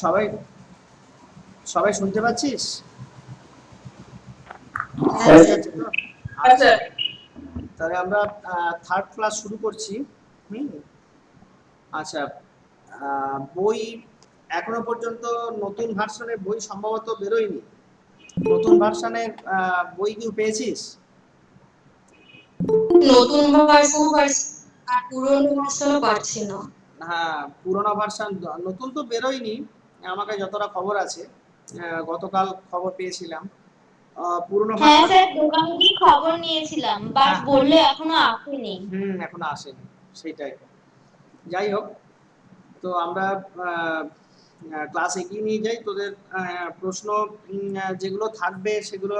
সবাই সবাই শুনতে পাচ্ছিস? হ্যাঁ ঠিক স্যার। আছে তো? আচ্ছা, তাহলে আমরা থার্ড ক্লাস শুরু করছি। হুম। আচ্ছা, বই এখনো পর্যন্ত নতুন ভার্সনের বই সম্ভবত বেরোয়নি। নতুন ভার্সনের বই কি পেয়েছিস? নতুন ভার্সন পারছি আর পুরনো ভার্সনও পারছি না। হ্যাঁ, পুরোনো ভার্সন, নতুন তো বেরোয়নি। আমাকে যতটা খবর আছে, গতকাল খবর পেয়েছিলাম, পুরোনো হ্যাঁ ভার্সন। স্যার, দোকানে গিয়ে খবর নিয়েছিলাম, বাট হ্যাঁ। বললো এখনো আসেনি। এখনো আসেনি, সেটাই। যাই হোক, তো আমরা ক্লাস এগিয়ে নিয়ে যাই। তোদের প্রশ্ন যেগুলো থাকবে সেগুলো,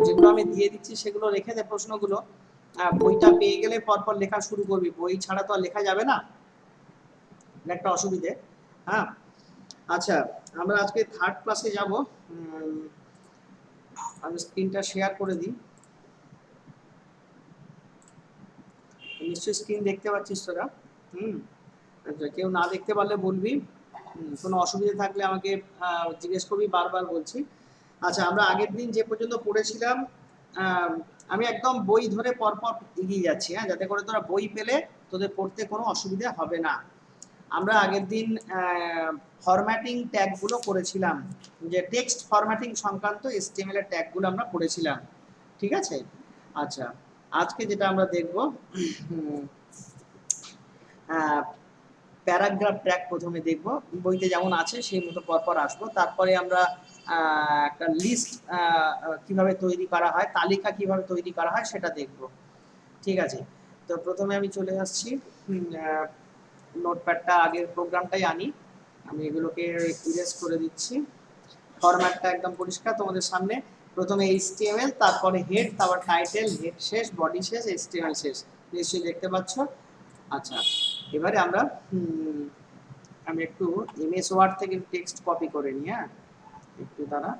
যেগুলো আমি দিয়ে দিচ্ছি সেগুলো রেখে দে প্রশ্নগুলো। বইটা পেয়ে গেলে পরপর লেখা শুরু করবি, বই ছাড়া তো আর লেখা যাবে না, এটা একটা অসুবিধে। হ্যাঁ। আচ্ছা, আমরা আজকে থার্ড ক্লাসে যাব। আমি স্ক্রিনটা শেয়ার করে দিই। নিশ্চয়ই স্ক্রিন দেখতে পাচ্ছিস তোরা? হুম। আচ্ছা, কেউ না দেখতে পারলে বলবি, কোনো অসুবিধা থাকলে আমাকে জিজ্ঞেস করবি, বারবার বলছি। আচ্ছা, আমরা আগের দিন যে পর্যন্ত পড়েছিলাম, আহ, আমি একদম বই ধরে পরপর এগিয়ে যাচ্ছি, হ্যাঁ, যাতে করে তোরা বই পেলে তোদের পড়তে কোনো অসুবিধা হবে না। আমরা আগের দিন ফরম্যাটিং ট্যাগগুলো করেছিলাম, যে টেক্সট ফরম্যাটিং সংক্রান্ত এসটিএমএল এর ট্যাগগুলো আমরা পড়েছিলাম। ঠিক আছে? আচ্ছা, আজকে যেটা আমরা দেখব, প্যারাগ্রাফ ট্র্যাক প্রথমে দেখব, বইতে যেমন আছে সেই মতো পরপর আসবো। তারপরে আমরা একটা লিস্ট কিভাবে তৈরি করা হয়, তালিকা কিভাবে তৈরি করা হয় সেটা দেখব। ঠিক আছে? তো প্রথমে আমি চলে আসছি, নোটপ্যাডটা আগের প্রোগ্রামটাই আনি। আমি এগুলোকে ইরেজ করে দিচ্ছি। ফরম্যাটটা একদম পরিষ্কার তোমাদের সামনে। প্রথমে এইচটিএমএল, তারপরে হেড, তারপর টাইটেল, হেড শেষ, বডি শেষ, এইচটিএমএল শেষ। নিশ্চয়ই দেখতে পাচ্ছ। আচ্ছা, এবারে আমরা আমি একটু এমএস ওয়ার্ড থেকে টেক্সট কপি করে নিই। হ্যাঁ, একটু দাঁড়া।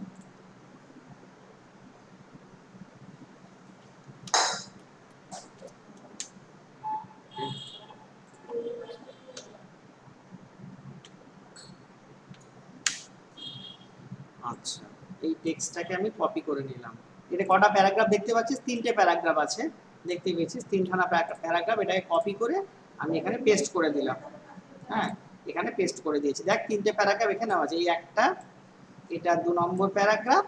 আচ্ছা, এই টেক্সটটাকে আমি কপি করে নিলাম। এটা কটা প্যারাগ্রাফ দেখতে পাচ্ছিস? 3টে প্যারাগ্রাফ আছে, দেখতে পেয়েছিস? 3খানা প্যারাগ্রাফ। এটাকে কপি করে আমি এখানে পেস্ট করে দিলাম। হ্যাঁ, এখানে পেস্ট করে দিয়েছি। দেখ, 3টে প্যারাগ্রাফ এখানে আছে। এই একটা, এটা 2 নম্বর প্যারাগ্রাফ,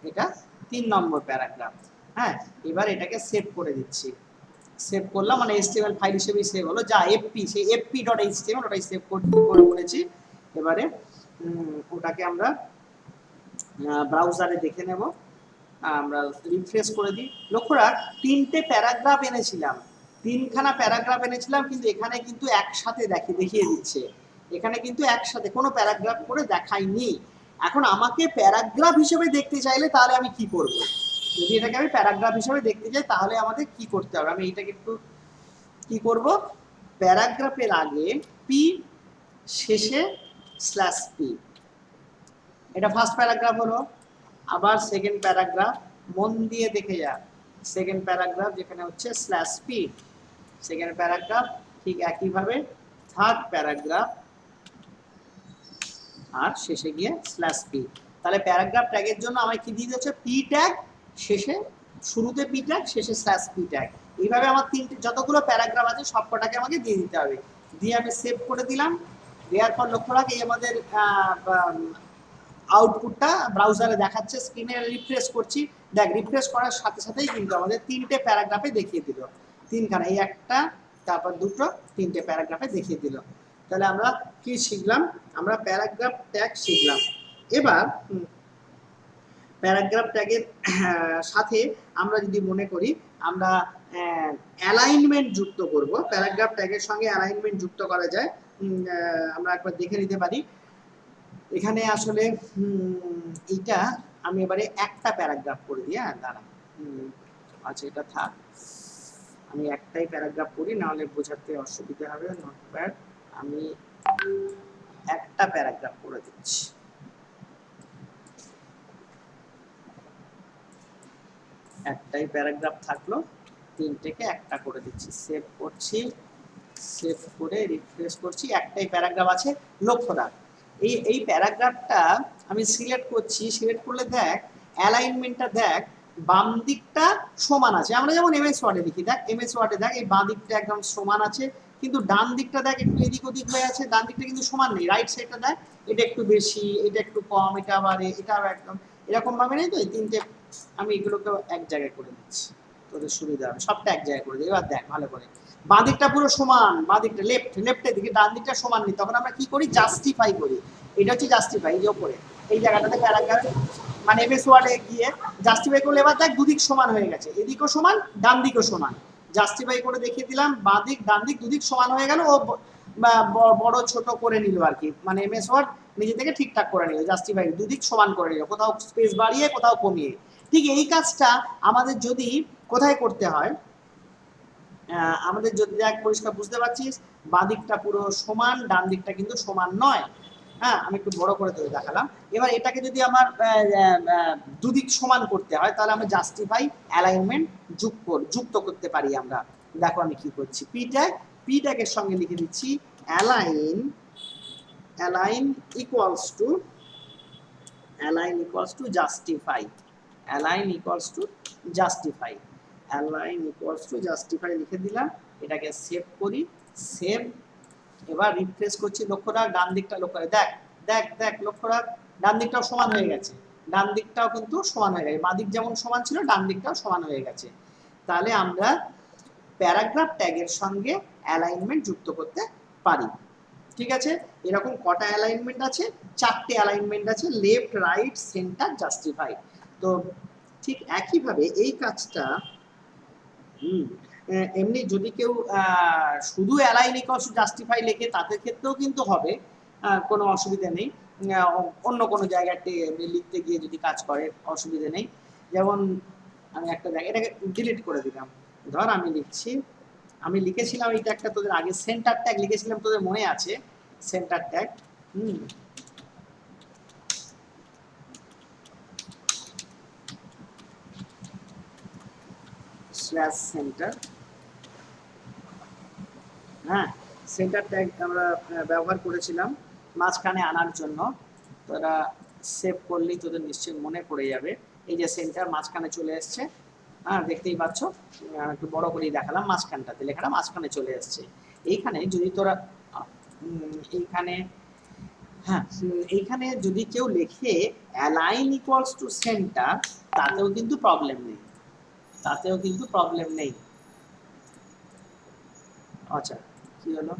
এটা 3 নম্বর প্যারাগ্রাফ। হ্যাঁ, এবার এটাকে সেভ করে দিচ্ছি। সেভ করলাম, মানে এইচটিএমএল ফাইল হিসেবেই সেভ হলো। যা এফপি, সেই fp.html ওটাই সেভ করে করেছি। এবারে ওটাকে আমরা ব্রাউজারে দেখে নেব। আমরা রিফ্রেশ করে দিই। লক্ষ্য রাখ, 3টে প্যারাগ্রাফ এনেছিলাম, 3খানা প্যারাগ্রাফ এনেছিলাম, কিন্তু এখানে কিন্তু একসাথে দেখিয়ে দিচ্ছে। এখানে কিন্তু একসাথে কোনো প্যারাগ্রাফ করে দেখায়নি। এখন আমাকে প্যারাগ্রাফ হিসেবে দেখতে চাইলে তাহলে আমি কি করব? যদি এটাকে আমি প্যারাগ্রাফ হিসেবে দেখতে চাই তাহলে আমাদের কি করতে হবে? আমি এটাকে একটু কি করব, প্যারাগ্রাফের আগে পি, শেষে স্ল্যাশ পি। এটা ফার্স্ট প্যারাগ্রাফ হলো। আবার সেকেন্ড প্যারাগ্রাফ, মন দিয়ে দেখে যা, সেকেন্ড প্যারাগ্রাফ যেখানে হচ্ছে স্ল্যাশ পি, সেকেন্ড প্যারাগ্রাফ। ঠিক একইভাবে থার্ড প্যারাগ্রাফ, আর শেষে গিয়ে স্ল্যাশ পি। তাহলে প্যারাগ্রাফ ট্যাগের জন্য আমায় কি দিয়ে দিচ্ছে? পি ট্যাগ, শেষে, শুরুতে পি ট্যাগ, শেষে স্ল্যাশ পি ট্যাগ। এইভাবে আমার 3টে যতগুলো প্যারাগ্রাফ আছে সবকটাকে আমাকে দিয়ে দিতে হবে। দিয়ে আমি সেভ করে দিলাম। দেওয়ার পর লক্ষ্য রাখ, এই আমাদের আউটপুটটা ব্রাউজারে দেখাচ্ছে। স্ক্রিনে রিফ্রেশ করছি, দেখ, রিফ্রেশ করার সাথে সাথেই কিন্তু আমাদের 3টে প্যারাগ্রাফে দেখিয়ে দিল। 3খানা, এই একটা, তারপর দুটো, 3টে প্যারাগ্রাফে দেখিয়ে দিল। তাহলে আমরা কি শিখলাম? আমরা প্যারাগ্রাফ ট্যাগ শিখলাম। এবার প্যারাগ্রাফ ট্যাগের সাথে আমরা যদি মনে করি আমরা অ্যালাইনমেন্ট যুক্ত করব, প্যারাগ্রাফ ট্যাগের সঙ্গে অ্যালাইনমেন্ট যুক্ত করা যায়। আমরা একবার দেখে নিতে পারি। এখানে আসলে এইটা আমি এবারে একটা প্যারাগ্রাফ করে দিই। হ্যাঁ, দাঁড়া। আচ্ছা, এটা থাক, আমি একটাই প্যারাগ্রাফ করি, নাহলে বোঝাতে অসুবিধা হবে। নোটপ্যাড, আমি একটা প্যারাগ্রাফ করে দিচ্ছি। একটাই প্যারাগ্রাফ থাকলো, 3টেকে একটা করে দিচ্ছি। সেভ করছি, সেভ করে রিফ্রেশ করছি, একটাই প্যারাগ্রাফ আছে। লক্ষ্য রাখ, এই প্যারাগ্রাফটা আমি সিলেক্ট করছি, সিলেক্ট করলে দেখ অ্যালাইনমেন্টটা দেখ বাম দিকটা সমান আছে। আমরা যেমন এমএস ওয়ার্ডে লিখি, দেখ এমএস ওয়ার্ডে দেখ এই বাঁ দিকটা একদম সমান আছে, কিন্তু ডান দিকটা দেখ একটু এদিক ওদিক হয়ে আছে, ডান দিকটা কিন্তু সমান নেই। রাইট সাইডটা দেখ এটা একটু বেশি, এটা একটু কম, এটা আবার এটা আবার একদম এরকম ভাবে নেই তো। এই তিনটে আমি এগুলোকে এক জায়গায় করে দিচ্ছি, তোদের সুবিধা হবে, সবটা এক জায়গায় করে দিই। এবার দেখ ভালো করে, বাঁ দিকটা পুরো সমান, বাঁ দিকটা লেফটের দিকে, ডান দিকটা সমান নেই, তখন আমরা কি করি জাস্টিফাই করি। এটা হচ্ছে জাস্টিফাই, এই যে ওপরে এই জায়গাটাতে প্যারাগ্রাফ মানে এমএস ওয়ার্ডে গিয়ে জাস্টিফাই করলে এবার দেখ দুদিক সমান হয়ে গেছে, এদিকও সমান ডান দিকও সমান। জাস্টিফাই করে দেখিয়ে দিলাম, বাঁ দিক ডান দিক দুদিক সমান হয়ে গেল। ও বড় ছোট করে নিল আর কি, মানে এমএস ওয়ার্ড নিজে থেকে ঠিকঠাক করে নিল, জাস্টিফাই দুদিক সমান করে নিল, কোথাও স্পেস বাড়িয়ে কোথাও কমিয়ে। ঠিক এই কাজটা আমাদের যদি কোথায় করতে হয়, আমাদের যদি দেখ পরিষ্কার বুঝতে পারছিস, বাঁ দিকটা পুরো সমান, ডান দিকটা কিন্তু সমান নয়। হ্যাঁ, আমি একটু বড় করে তোকে দেখালাম। এবার এটাকে যদি আমার দুদিক সমান করতে হয়, তাহলে আমরা জাস্টিফাই অ্যালাইনমেন্ট যুক্ত করতে পারি আমরা। দেখো আমি কি করছি, পি ট্যাগের সঙ্গে লিখে দিচ্ছি align equals to justify, align equals to justify লিখে দিলাম। এটাকে সেভ করি, সেভ। এবার রিফ্রেশ করছি, লক্ষ্য রাখ ডান দিকটা, লক্ষ্য রাখ, দেখ দেখ দেখ লক্ষ্য রাখ ডান দিকটাও সমান হয়ে গেছে, ডান দিকটাও কিন্তু সমান হয়ে গেছে, বাঁ দিক যেমন সমান ছিল ডান দিকটাও সমান হয়ে গেছে। তাহলে আমরা প্যারাগ্রাফ ট্যাগের সঙ্গে অ্যালাইনমেন্ট যুক্ত করতে পারি। ঠিক আছে, এরকম কটা অ্যালাইনমেন্ট আছে? 4টে অ্যালাইনমেন্ট আছে, লেফট রাইট সেন্টার জাস্টিফাই। তো ঠিক একইভাবে এই কাজটা এমনি যদি কেউ শুধু অ্যালাইন ইকুয়ালস টু জাস্টিফাই লেখে, তাদের ক্ষেত্রেও কিন্তু হবে, কোনো অসুবিধা নেই। অন্য কোনো জায়গাতে লিখতে গিয়ে যদি কাজ করে অসুবিধা নেই। যেমন আমি একটা জায়গা এটাকে ডিলিট করে দিলাম, ধর আমি লিখেছিলাম এই ট্যাগটা তোদের আগে, সেন্টার ট্যাগ লিখেছিলাম, তোদের মনে আছে সেন্টার ট্যাগ। স্ল্যাশ সেন্টার, হ্যাঁ সেন্টার ট্যাগ আমরা ব্যবহার করেছিলাম মাঝখানে আনার জন্য। তোরা সেভ করলেই তোদের নিশ্চয়ই মনে পড়ে যাবে। এই যে সেন্টার মাঝখানে চলে এসছে, হ্যাঁ দেখতেই পাচ্ছ, একটু বড় করেই দেখালাম, মাঝখানটাতে লেখাটা মাঝখানে চলে এসছে। এইখানে যদি তোরা এইখানে, হ্যাঁ এইখানে যদি কেউ লেখে অ্যালাইন ইকুয়ালস টু সেন্টার, তাতেও কিন্তু প্রবলেম নেই, আচ্ছা কি হলো,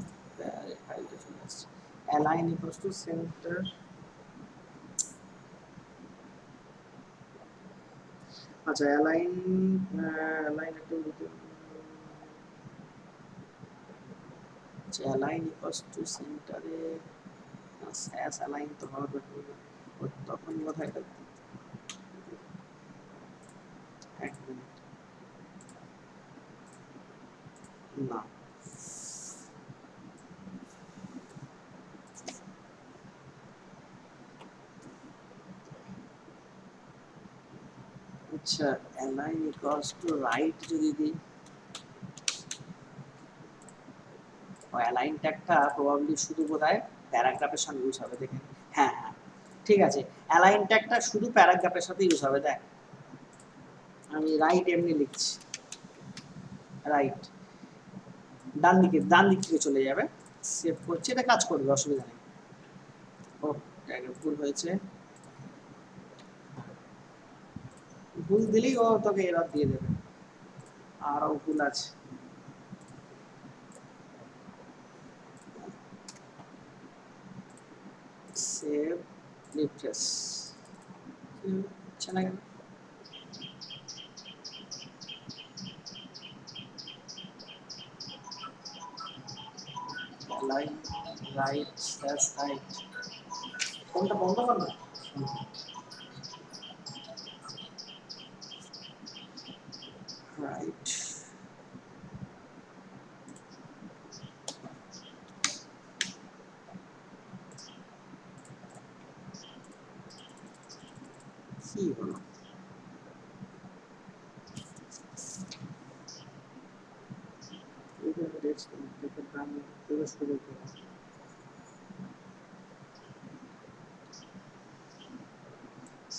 ফাইলটা চলে আসছে, অ্যালাইন ইকুয়ালস টু সেন্টার। আচ্ছা অ্যালাইন একটু আচ্ছা অ্যালাইন ইকুয়ালস টু সেন্টারে স্যাস অ্যালাইন তো হবে, তখন কোথায় এটা, এক মিনিট না, আচ্ছা অ্যালাইন ইকুয়ালস টু রাইট যদি দিই, অ্যালাইন ট্যাগটা প্রবাবলি শুধু বোধহয় প্যারাগ্রাফের সঙ্গে ইউজ হবে, দেখেন, হ্যাঁ হ্যাঁ ঠিক আছে, অ্যালাইন ট্যাগটা শুধু প্যারাগ্রাফের সাথে ইউজ হবে। দেখ আমি রাইট এমনি লিখছি, রাইট ডান দিক থেকে চলে যাবে, সেভ করছি, এটা কাজ করবে, অসুবিধা নেই। ও ট্যাগে ভুল হয়েছে, ভুল দিলেই ও তোকে এরর দিয়ে দেবে, আরও ভুল আছে। সেভ রিফ্রেশ, আচ্ছা না কেন, লাইন রাইট স্ল্যাশ রাইট, কোনটা বন্ধ কর না, রাইট কি হলো,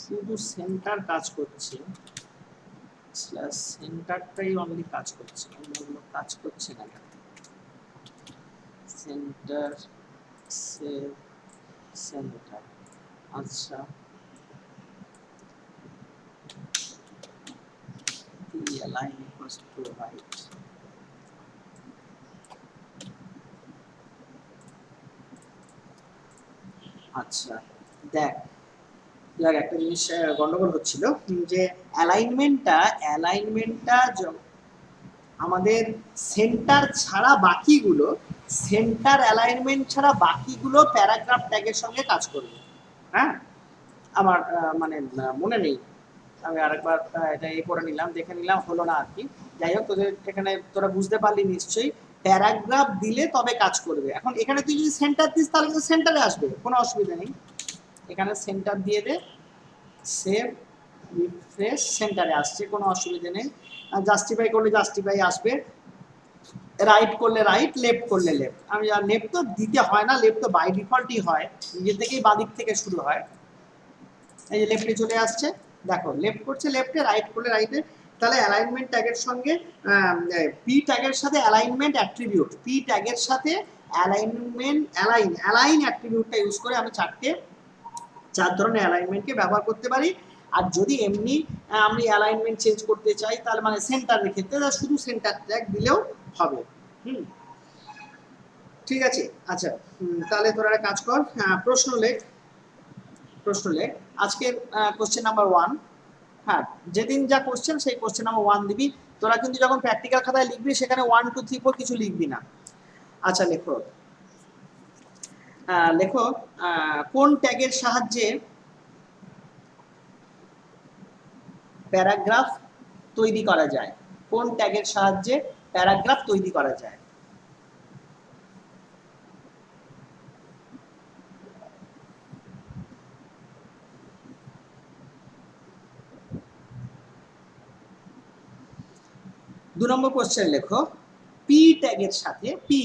শুধু সেন্টার কাজ করছে, সেন্টারটাই অনলি কাজ করছে, অন্যগুলো কাজ করছে না। সেন্টার সেন্টার আচ্ছা, the align equals to right. আচ্ছা দেখ একটা জিনিস গন্ডগোল হচ্ছিল যে অ্যালাইনমেন্টটা আমাদের সেন্টার ছাড়া বাকিগুলো, সেন্টার অ্যালাইনমেন্ট ছাড়া বাকিগুলো প্যারাগ্রাফ ট্যাগের সঙ্গে কাজ করবে। হ্যাঁ, আমার মানে মনে নেই, আমি আরেকবার এটা করে নিলাম, দেখে নিলাম, হলো না আর কি। যাই হোক, তোদের এখানে তোরা বুঝতে পারলি নিশ্চয়ই, প্যারাগ্রাফ দিলে তবে কাজ করবে। এখন এখানে তুই যদি সেন্টার দিস তাহলে কিন্তু সেন্টারে আসবে, কোনো অসুবিধা নেই। এখানে সেন্টার দিয়ে দে, সেভ, রিফ্রেশ, সেন্টারে আসছে, কোনো অসুবিধা নেই। জাস্টিফাই করলে জাস্টিফাই আসবে, রাইট করলে রাইট, লেফট করলে লেফট। আমি লেফট তো দিতে হয় না, লেফট তো বাই ডিফল্টই হয়, নিজে থেকেই বাদিক থেকে শুরু হয়। এই যে লেফটে চলে আসছে, দেখো লেফট করছে লেফটে, রাইট করলে রাইটে। তাহলে অ্যালাইনমেন্ট ট্যাগের সঙ্গে পি ট্যাগের সাথে অ্যালাইনমেন্ট অ্যাট্রিবিউট, পি ট্যাগের সাথে অ্যালাইন অ্যাট্রিবিউটটা ইউজ করে আমি চার ধরনের অ্যালাইনমেন্টকে ব্যবহার করতে পারি। আর যদি এমনি আমি অ্যালাইনমেন্ট চেঞ্জ করতে চাই, তাহলে মানে সেন্টারের ক্ষেত্রে শুধু সেন্টার ট্যাগ দিলেও হবে। ঠিক আছে, আচ্ছা তাহলে তোরা একটা কাজ কর, প্রশ্ন লেখ। আজকের কোশ্চেন নাম্বার 1, হ্যাঁ যেদিন যা কোশ্চেন সেই কোশ্চেন নাম্বার 1 দিবি। তোরা কিন্তু যখন প্র্যাকটিক্যাল খাতায় লিখবি সেখানে 1 2 3 4 কিছু লিখবি না। আচ্ছা লেখো, কোন ট্যাগের সাহায্যে প্যারাগ্রাফ তৈরি করা যায়? কোন ট্যাগের সাহায্যে প্যারাগ্রাফ তৈরি করা যায়? দু নম্বর কোশ্চেন লেখো, পি ট্যাগের সাথে, পি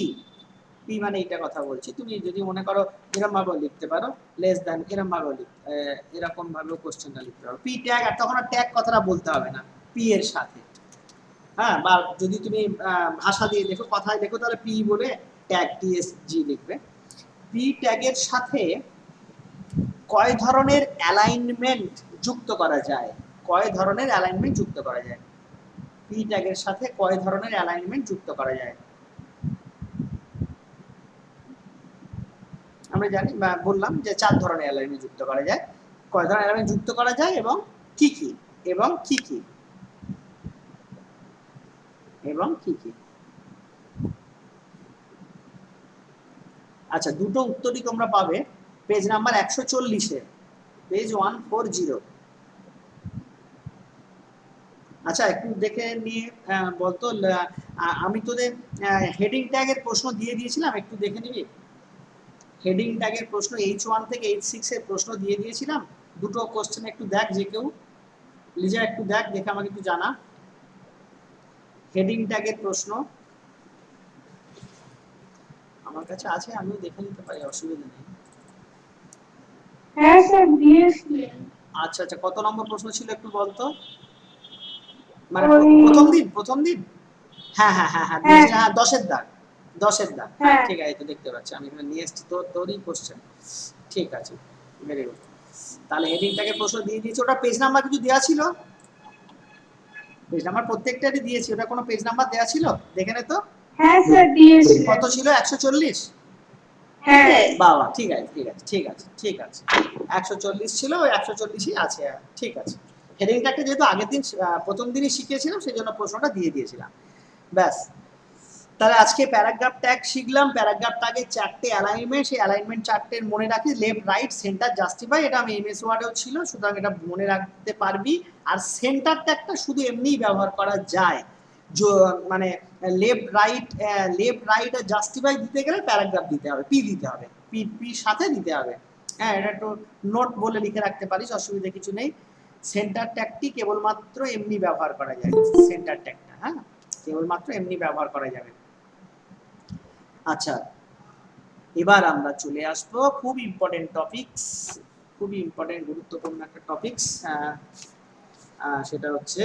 মানে এটা কথা বলছি, তুমি যদি মনে করো এরকম ভাবে লিখতে পারো, লেস দ্যান এরকম ভাবে এরকম ভাবে কোশ্চেনটা লিখতে পারো, পি ট্যাগ। আর তখন আর ট্যাগ কথাটা বলতে হবে না, পি এর সাথে। হ্যাঁ, বা যদি তুমি ভাষা দিয়ে দেখো, কথায় দেখো, তাহলে পি বলে ট্যাগ টিএসজি লিখবে। পি ট্যাগের সাথে কয় ধরনের অ্যালাইনমেন্ট যুক্ত করা যায়? কয় ধরনের অ্যালাইনমেন্ট যুক্ত করা যায়? পি ট্যাগের সাথে কয় ধরনের অ্যালাইনমেন্ট যুক্ত করা যায়? আমরা জানি বা বললাম যে 4 ধরনের অ্যালাইনমেন্ট যুক্ত করা যায়। কয় ধরনের অ্যালাইনমেন্ট যুক্ত করা যায় এবং কি কি? আচ্ছা, দুটো উত্তরই তোমরা পাবে পেজ নাম্বার 140-এ, পেজ 140। আচ্ছা একটু দেখে নিয়ে বলতো, আমি তোদের হেডিং ট্যাগের প্রশ্ন দিয়ে দিয়েছিলাম, একটু দেখে নিবি। হেডিং ট্যাগের প্রশ্ন H1 থেকে H6 এর প্রশ্ন দিয়ে দিয়েছিলাম। দুটো কোশ্চেন একটু দেখ, যে কেউ লিজা একটু দেখ, দেখে আমাকে একটু জানা। হেডিং ট্যাগের প্রশ্ন আমার কাছে আছে, আমিও দেখে নিতে পারি, অসুবিধা নেই। হ্যাঁ স্যার দিয়েছি। আচ্ছা আচ্ছা, কত নম্বর প্রশ্ন ছিল একটু বলতো, মানে প্রথম দিন? হ্যাঁ হ্যাঁ হ্যাঁ হ্যাঁ, 10-এর দাগ। ঠিক আছে, তো দেখতে পাচ্ছি আমি এখানে নিয়ে এসেছি, তোরই কোশ্চেন। ঠিক আছে, ভেরি গুড। তাহলে হেডিং ট্যাগের প্রশ্ন দিয়ে দিয়েছি। ওটা পেজ নাম্বার কিছু দেওয়া ছিল? পেজ নাম্বার প্রত্যেকটারই দিয়েছি, ওটা কোনো পেজ নাম্বার দেওয়া ছিল? দেখে নে তো। হ্যাঁ স্যার দিয়েছি। কত ছিল? 140? হ্যাঁ বাবা, ঠিক আছে 140 ছিল, ওই 140ই আছে। ঠিক আছে, হেডিং ট্যাগটা যেহেতু আগের দিন প্রথম দিনই শিখিয়েছিলাম, সেই জন্য প্রশ্নটা দিয়ে দিয়েছিলাম, ব্যাস। তাহলে আজকে প্যারাগ্রাফ ট্যাগ শিখলাম। প্যারাগ্রাফ ট্যাগের 4টে অ্যালাইনমেন্ট, সেই অ্যালাইনমেন্ট 4টের মনে রাখি, লেফট রাইট সেন্টার জাস্টিফাই। এটা আমি এমএস ওয়ার্ডেও ছিল, সুতরাং এটা মনে রাখতে পারবি। আর সেন্টার ট্যাগটা শুধু এমনিই ব্যবহার করা যায়, মানে লেফট রাইট আর জাস্টিফাই দিতে গেলে প্যারাগ্রাফ দিতে হবে, পি দিতে হবে, পি সাথে দিতে হবে। হ্যাঁ, এটা একটু নোট বলে লিখে রাখতে পারিস, অসুবিধা কিছু নেই। সেন্টার ট্যাগটি কেবলমাত্র এমনি ব্যবহার করা যায়, সেন্টার ট্যাগটা, হ্যাঁ কেবলমাত্র এমনি ব্যবহার করা যাবে। আচ্ছা, এবার আমরা চলে আসবো খুব ইম্পর্টেন্ট টপিকস, খুবই ইম্পর্টেন্ট গুরুত্বপূর্ণ একটা টপিকস, সেটা হচ্ছে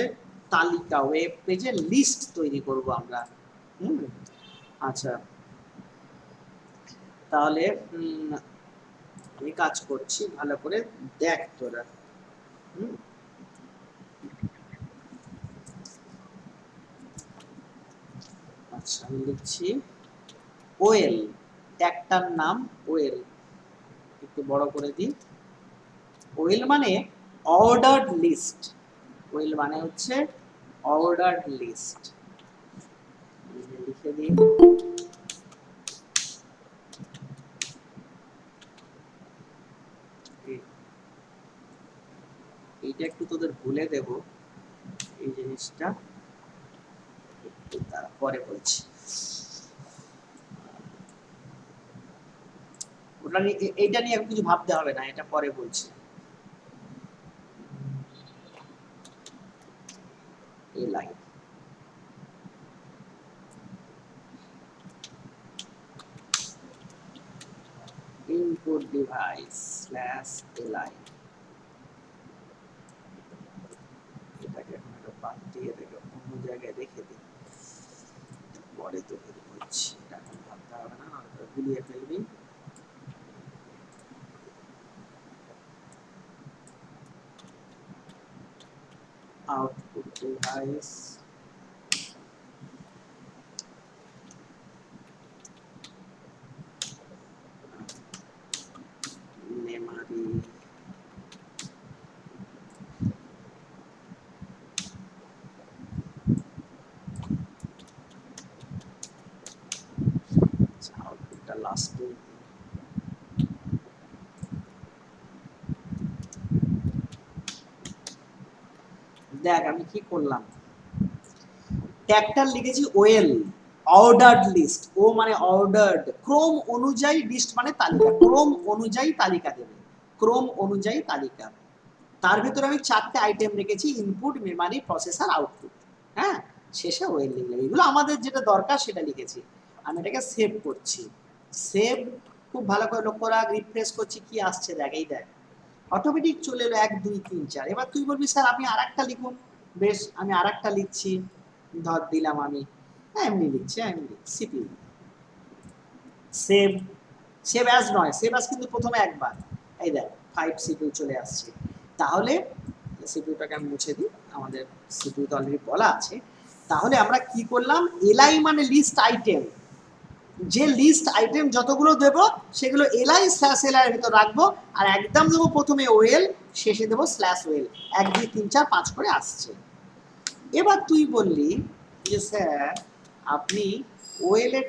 তালিকা, ওয়েব পেজে লিস্ট তৈরি করব আমরা। আচ্ছা, তাহলে আমি কাজ করছি, ভালো করে দেখ তোরা। আচ্ছা, আমি লিখছি ওয়েল, ট্যাগটার নাম ওয়েল, একটু বড় করে দিই। ওয়েল মানে অর্ডার্ড লিস্ট, ওয়েল মানে হচ্ছে অর্ডার্ড লিস্ট, লিখে দিই। এইটা একটু তোদের ভুলে দেব, এই জিনিসটা পরে বলছি। ওটা নিয়ে, এইটা নিয়ে কিছু ভাবতে হবে না, এটা পরে বলছি। এই line input device slash li, এটাকে এখন একটা বাদ দিয়ে রেখে অন্য জায়গায় রেখে দিই, পরে তো বলছি, এটা এখন ভাবতে হবে না, নয়তো গুলিয়ে ফেলবি। output device memory আউটপুটটা লাস্টে। দেখ আমি কি করলাম, ট্যাগটা লিখেছি ওয়েল, অর্ডার্ড লিস্ট, ও মানে অর্ডার্ড, ক্রম অনুযায়ী, লিস্ট মানে তালিকা, ক্রম অনুযায়ী তালিকা দেবে, ক্রম অনুযায়ী তালিকা। তার ভিতরে আমি 4টে আইটেম রেখেছি, ইনপুট, মেমরি, প্রসেসর, আউটপুট। হ্যাঁ, শেষে ওয়েল লিখলাম। এগুলো আমাদের যেটা দরকার সেটা লিখেছি। আমি এটাকে সেভ করছি, সেভ, খুব ভালো করে লক্ষ্য রাখ, রিফ্রেশ করছি, কি আসছে দেখ, এই দেখ অটোমেটিক চলে এলো 1 2 3 4। এবার তুই বলবি স্যার আপনি আরেকটা লিখুন, বেশ আমি আরেকটা লিখছি, ধর দিলাম আমি, এমনি লিখছি, এমনি সিপি সেভ, সেভ অ্যাজ নয়, সেভ অ্যাজ কিন্তু প্রথমে একবার, এই দেখ 5 সিপিইউ চলে আসছে। তাহলে সিপিইউটাকে আমি মুছে দিই, আমাদের সিপিইউ তো অলরেডি বলা আছে। তাহলে আমরা কি করলাম, এলআই মানে লিস্ট আইটেম, যে লিস্ট আইটেম যতগুলো দেব সেগুলো এলআই স্ল্যাশ এলআই এর ভিতর রাখবো, আর একদম দেবো প্রথমে ওয়েল, শেষে দেবো স্ল্যাশ ওয়েল, 1 2 3 4 5 করে আসছে। এবার তুই বললি যে স্যার আপনি ওয়েলের,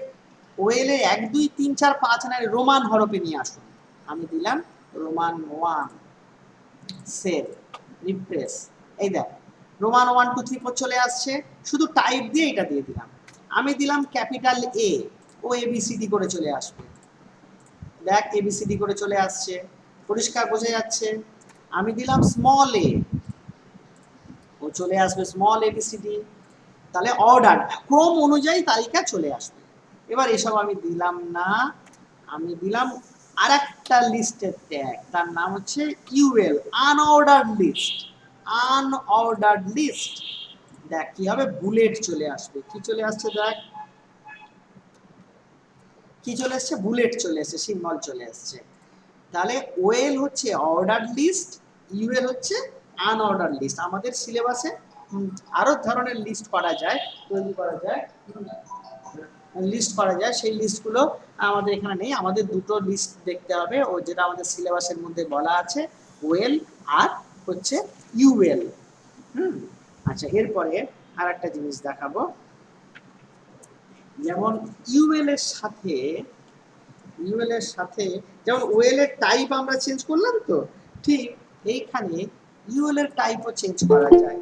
ওয়েলে 1 2 3 4 5 না রোমান হরফে নিয়ে আসুন। আমি দিলাম রোমান 1, সেভ, রিফ্রেশ, এই দেখ রোমান 1 2 3 4 চলে আসছে, শুধু টাইপ দিয়ে এটা দিয়ে দিলাম। আমি দিলাম ক্যাপিটাল এ, ও এবিসিডি করে চলে আসবে, দেখ এবিসিডি করে চলে আসছে, পরিষ্কার বোঝা যাচ্ছে। আমি দিলাম স্মল এ, ও চলে আসবে স্মল এবিসিডি। তাহলে অর্ডার, ক্রম অনুযায়ী তালিকা চলে আসবে। এবার এসব আমি দিলাম না, আমি দিলাম আরেকটা লিস্টের ট্যাগ, তার নাম হচ্ছে UL, unordered list, unordered list. দেখ কি হবে, বুলেট চলে আসবে, কি চলে আসছে দেখ, কি চলে আসছে, বুলেট চলে আসছে, সিম্বল চলে আসছে। তাহলে ওয়েল হচ্ছে অর্ডার লিস্ট, ইউএল হচ্ছে আনঅর্ডার লিস্ট। আমাদের সিলেবাসে আরো ধরনের লিস্ট করা যায়, তৈরি করা যায়, লিস্ট করা যায়, সেই লিস্টগুলো আমাদের এখানে নেই। আমাদের দুটো লিস্ট দেখতে হবে, ও যেটা আমাদের সিলেবাসের মধ্যে বলা আছে, ওয়েল আর হচ্ছে ইউএল। আচ্ছা, এরপরে আর একটা জিনিস দেখাবো, যেমন ইউএল এর সাথে, ইউএল এর সাথে যেমন ওয়েল এর টাইপ আমরা চেঞ্জ করলাম, তো ঠিক এইখানে ইউএল এর টাইপও চেঞ্জ করা যায়,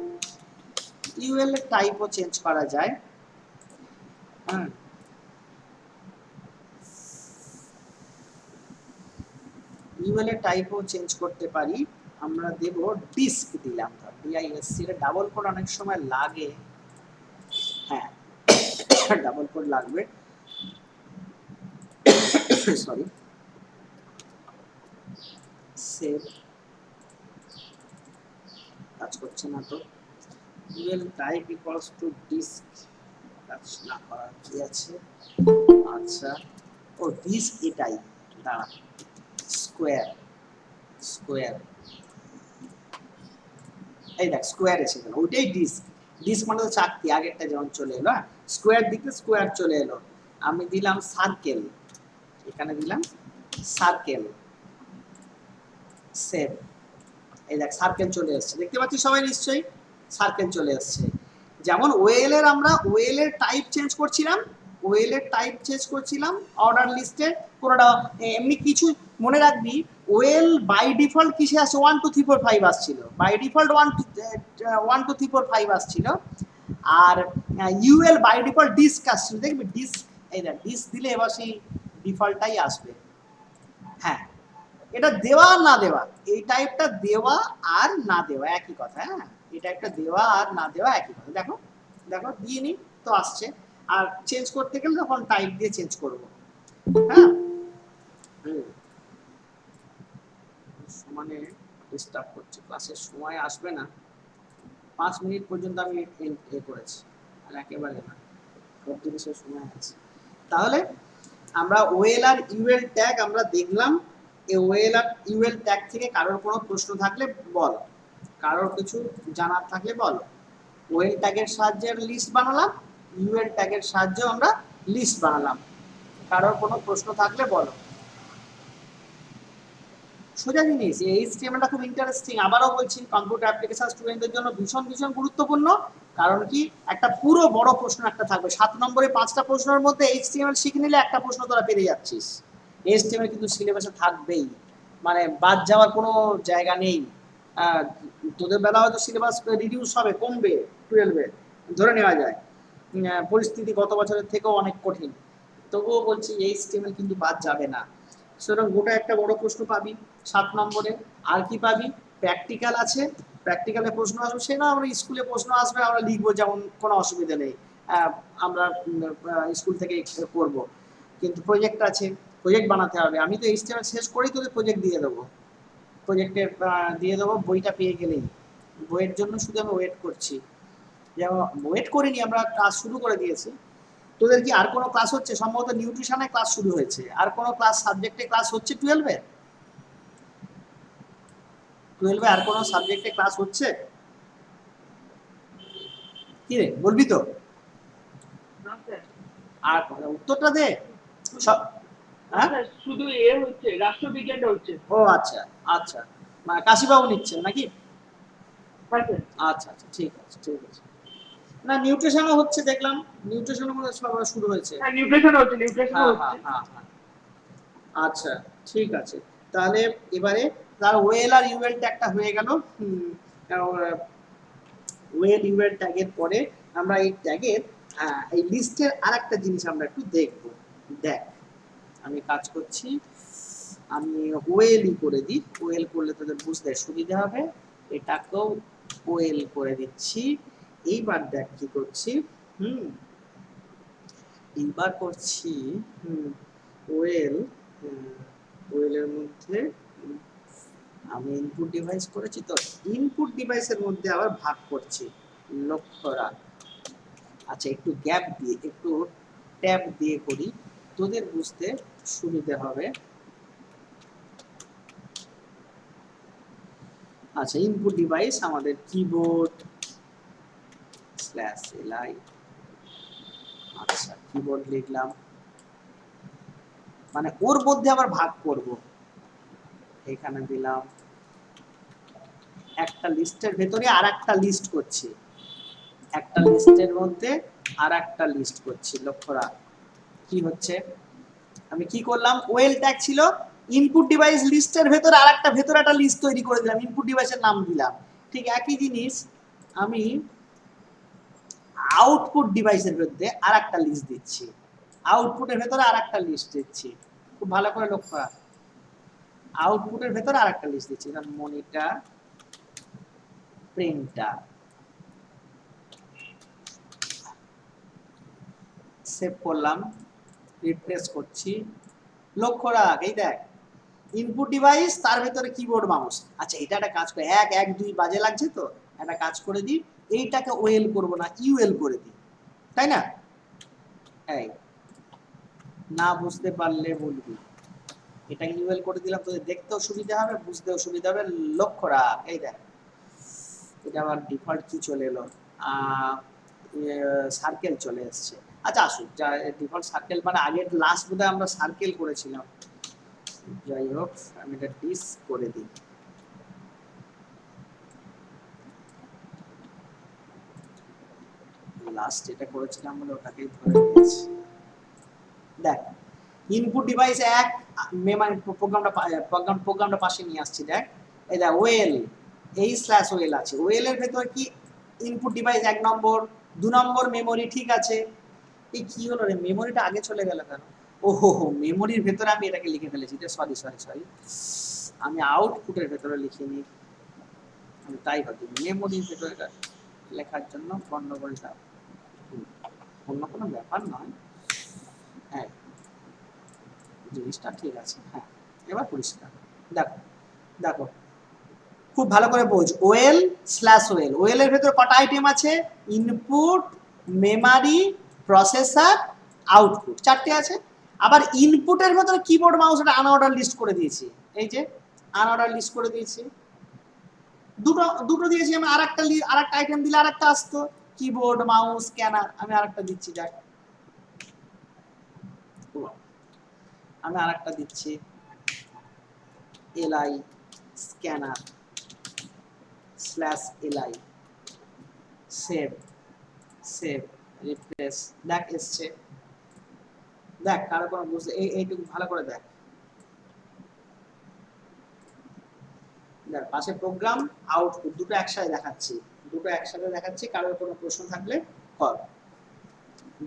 ইউএল এর টাইপও চেঞ্জ করা যায়। হ্যাঁ, ইউএল এর টাইপও চেঞ্জ করতে পারি। আমরা দেব ডিস্ক, দিলাম ধর ডিআইএসসি, এর ডাবল কোড অনেক সময় লাগে, হ্যাঁ ডাবল কোড লাগবে। সরি, সেভ, কাজ করছে না তো। Dual type equals to disk, কাজ না করার কি আছে? আচ্ছা, ও ডিস্ক এটাই, দাঁড়া, স্কোয়ার, স্কোয়ার, এই দেখ স্কোয়ার এসে গেল, ওইটাই ডিস্ক। ডিস্ক মানে তো চাকতি, আগেরটা যেমন চলে এলো, হ্যাঁ স্কোয়ার দিকে স্কোয়ার চলে এলো। আমি দিলাম সার্কেল, এখানে দিলাম সার্কেল, সেভ, এই দেখ সার্কেল চলে এসেছে, দেখতে পাচ্ছি সবাই নিশ্চয়ই সার্কেল চলে এসেছে। যেমন ওয়েল এর আমরা ওয়েল এর টাইপ চেঞ্জ করছিলাম, ওয়েল এর টাইপ চেঞ্জ করছিলাম অর্ডার লিস্টে কোনটা এমনি কিছু মনে রাখবি, ওয়েল বাই ডিফল্ট কিসে আসছে 1 2 3 4 5 আসছিল, বাই ডিফল্ট 1 2 3 4 5 আসছিল। আর ইউএল বাই ডিফল্ট ডিস্ক আসছিল, দেখবি ডিস্ক, এই দেখ ডিস্ক দিলে এবার সেই ডিফল্টটাই আসবে। হ্যাঁ, এটা দেওয়া আর না দেওয়া, এই টাইপটা দেওয়া আর না দেওয়া একই কথা, হ্যাঁ এই টাইপটা দেওয়া আর না দেওয়া একই কথা। দেখো দেখো দিয়ে নি তো আসছে, আর চেঞ্জ করতে গেলে তখন টাইপ দিয়ে চেঞ্জ করব। হ্যাঁ, সমানে ডিস্টার্ব করছে, ক্লাসের সময় আসবে না, 5 মিনিট পর্যন্ত আমি এ করেছি, আর একেবারে না, সব জিনিসের সময় আছে। তাহলে আমরা ওয়েল আর ইউএল ট্যাগ আমরা দেখলাম। এই ওয়েল আর ইউএল ট্যাগ থেকে কারোর কোনো প্রশ্ন থাকলে বল, কারোর কিছু জানার থাকলে বল। ওয়েল ট্যাগের সাহায্যে লিস্ট বানালাম, ইউএল ট্যাগের সাহায্যে আমরা লিস্ট বানালাম, কারোর কোনো প্রশ্ন থাকলে বলো। সোজা জিনিস, এই এইচটিএমএলটা খুব ইন্টারেস্টিং, আবারও বলছি কম্পিউটার অ্যাপ্লিকেশন স্টুডেন্টদের জন্য ভীষণ ভীষণ গুরুত্বপূর্ণ। কারণ কি, একটা পুরো বড় প্রশ্ন একটা থাকবে 7 নম্বরে, 5টা প্রশ্নের মধ্যে এইচটিএমএল শিখে নিলে একটা প্রশ্ন তোরা পেরে যাচ্ছিস। এইচটিএমএল কিন্তু সিলেবাসে থাকবেই, মানে বাদ যাওয়ার কোনো জায়গা নেই। তোদের বেলা হয়তো সিলেবাস রিডিউস হবে, কমবে 12-এ ধরে নেওয়া যায়, পরিস্থিতি গত বছরের থেকেও অনেক কঠিন, তবুও বলছি এইচটিএমএল কিন্তু বাদ যাবে না। সুতরাং গোটা একটা বড় প্রশ্ন পাবি 7 নম্বরে। আর কি পাবি, প্র্যাকটিক্যাল আছে, প্র্যাকটিক্যালে প্রশ্ন আসবে, সে না আমরা স্কুলে প্রশ্ন আসবে আমরা লিখবো, যেমন কোনো অসুবিধা নেই, আমরা স্কুল থেকে করব। কিন্তু প্রজেক্ট আছে, প্রজেক্ট বানাতে হবে। আমি তো এইচটিএমএল শেষ করেই তোদের প্রজেক্ট দিয়ে দেবো, প্রজেক্টের দিয়ে দেবো, বইটা পেয়ে গেলেই। বইয়ের জন্য শুধু আমি ওয়েট করছি, যেমন ওয়েট করিনি, আমরা কাজ শুরু করে দিয়েছি। তোদের কি আর কোনো ক্লাস হচ্ছে? সম্ভবত নিউট্রিশনে ক্লাস শুরু হয়েছে, আর কোনো ক্লাস সাবজেক্টে ক্লাস হচ্ছে 12-এ? 12-এ আর কোনো সাবজেক্টে ক্লাস হচ্ছে কি রে, বলবি তো? আর উত্তরটা দে সব। হ্যাঁ শুধু এ হচ্ছে, রাষ্ট্রবিজ্ঞানটা হচ্ছে। ও আচ্ছা আচ্ছা, মানে কাশীবাবু নিচ্ছেন নাকি? আচ্ছা আচ্ছা, ঠিক আছে ঠিক আছে। না নিউট্রিশনও হচ্ছে দেখলাম, নিউট্রিশনও মনে হয় সব শুরু হয়েছে। হ্যাঁ নিউট্রিশন হচ্ছে, নিউট্রিশন হ্যাঁ হচ্ছে। হ্যাঁ হ্যাঁ, আচ্ছা ঠিক আছে। তাহলে এবারে তার ওয়েল আর ইউএল ট্যাগটা হয়ে গেল। ওয়েল ইউএল ট্যাগের পরে আমরা এই ট্যাগের এই লিস্টের আরেকটা জিনিস আমরা একটু দেখব। দেখ আমি কাজ করছি, আমি ওয়েলই করে দিই, ওয়েল করলে তোদের বুঝতে সুবিধা হবে, এটাকেও ওয়েল করে দিচ্ছি। এইবার দেখ কি করছি, এইবার করছি ওয়েল, ওয়েলের মধ্যে আমি ইনপুট ডিভাইস করেছি, তো ইনপুট ডিভাইসের মধ্যে আবার ভাগ করছি, লক্ষ্য রাখ। আচ্ছা একটু গ্যাপ দিয়ে, একটু ট্যাব দিয়ে করি, তোদের বুঝতে সুবিধা হবে। আচ্ছা ইনপুট ডিভাইস আমাদের কিবোর্ড /li, আচ্ছা কিবোর্ড লিখলাম, মানে ওর মধ্যে আবার ভাগ করব, এখানে দিলাম একটা লিস্টের ভেতরে আর একটা লিস্ট করছি, একটা লিস্টের মধ্যে আর একটা লিস্ট করছি। লক্ষ্য রাখ কি হচ্ছে, আমি কি করলাম, ওয়েল ট্যাগ ছিল, ইনপুট ডিভাইস লিস্টের ভেতরে আর একটা ভেতরে একটা লিস্ট তৈরি করে দিলাম, ইনপুট ডিভাইসের নাম দিলাম। ঠিক একই জিনিস আমি আউটপুট ডিভাইসের মধ্যে আর একটা লিস্ট দিচ্ছি, আউটপুটের ভেতরে আর একটা লিস্ট দিচ্ছি, খুব ভালো করে লক্ষ্য রাখ, আউটপুটের ভেতরে আর একটা লিস্ট দিচ্ছি, মনিটর, প্রিন্টার। সেভ করলাম, রিফ্রেশ করছি, লক্ষ্য রাখ, এই দেখ ইনপুট ডিভাইস, তার ভেতরে কিবোর্ড মাউস। আচ্ছা এটা একটা কাজ করে, 1 1 2 বাজে লাগছে তো একটা কাজ করে দিই, এইটাকে ওয়েল করব না, ইউএল করে দিই, তাই না? এই না বুঝতে পারলে বলবি, এটা ইউএল করে দিলাম, তোদের দেখতেও সুবিধা হবে, বুঝতেও সুবিধা হবে। লক্ষ্য রাখ, এই দেখ এটা আবার ডিফল্ট কি চলে এলো, সার্কেল চলে এসছে। আচ্ছা আসুক, যা ডিফল্ট সার্কেল মানে আগের লাস্ট বোধহয় আমরা সার্কেল করেছিলাম, যাই হোক আমি এটা ডিস করে দিই। লাস্ট এটা করেছিলাম বলে ওটাকেই ধরে নিয়েছি। দেখ ইনপুট ডিভাইস 1, মেমরি প্রোগ্রামটা পাশে নিয়ে আসছি। দেখ এই দেখ ওয়েল, এই স্ল্যাশ ওয়েল আছে, ওয়েলের ভেতর কি ইনপুট ডিভাইস 1 নম্বর, 2 নম্বর মেমরি, ঠিক আছে। এই কি হলো রে, মেমরিটা আগে চলে গেল কেন? ওহো হো, মেমরির ভেতরে আমি এটাকে লিখে ফেলেছি, সরি সরি সরি, আমি আউটপুটের ভেতরে লিখিনি, আমি তাই ভাবছি মেমরির ভেতরে লেখার জন্য গন্ডগোলটা, অন্য কোনো ব্যাপার নয়। হ্যাঁ জিনিসটা ঠিক আছে, হ্যাঁ এবার পরিষ্কার। দেখো দেখো খুব ভালো করে বোঝ, ওয়েল স্ল্যাশ ওয়েল, ওয়েলের ভেতর কটা আইটেম আছে? ইনপুট, মেমরি, প্রসেসর, আউটপুট, 4টে আছে। আবার ইনপুটের ভেতরে কিবোর্ড মাউস এটা আনঅর্ডার লিস্ট করে দিয়েছি, এই যে আনঅর্ডার লিস্ট করে দিয়েছি, দুটো দিয়েছি আমি, আরেকটা আইটেম দিলে আরেকটা আসতো, কিবোর্ড মাউস স্ক্যানার, আমি আরেকটা দিচ্ছি, দেখ আমি আরেকটা দিচ্ছি, LI scanner slash LI, save save refresh, দেখ এসছে, দেখ কারো কোনো বুঝতে, এইটুকু ভালো করে দেখ, দেখ পাশে প্রোগ্রাম আউটপুট দুটো একসাথে দেখাচ্ছি, কারোর কোনো প্রশ্ন থাকলে কর,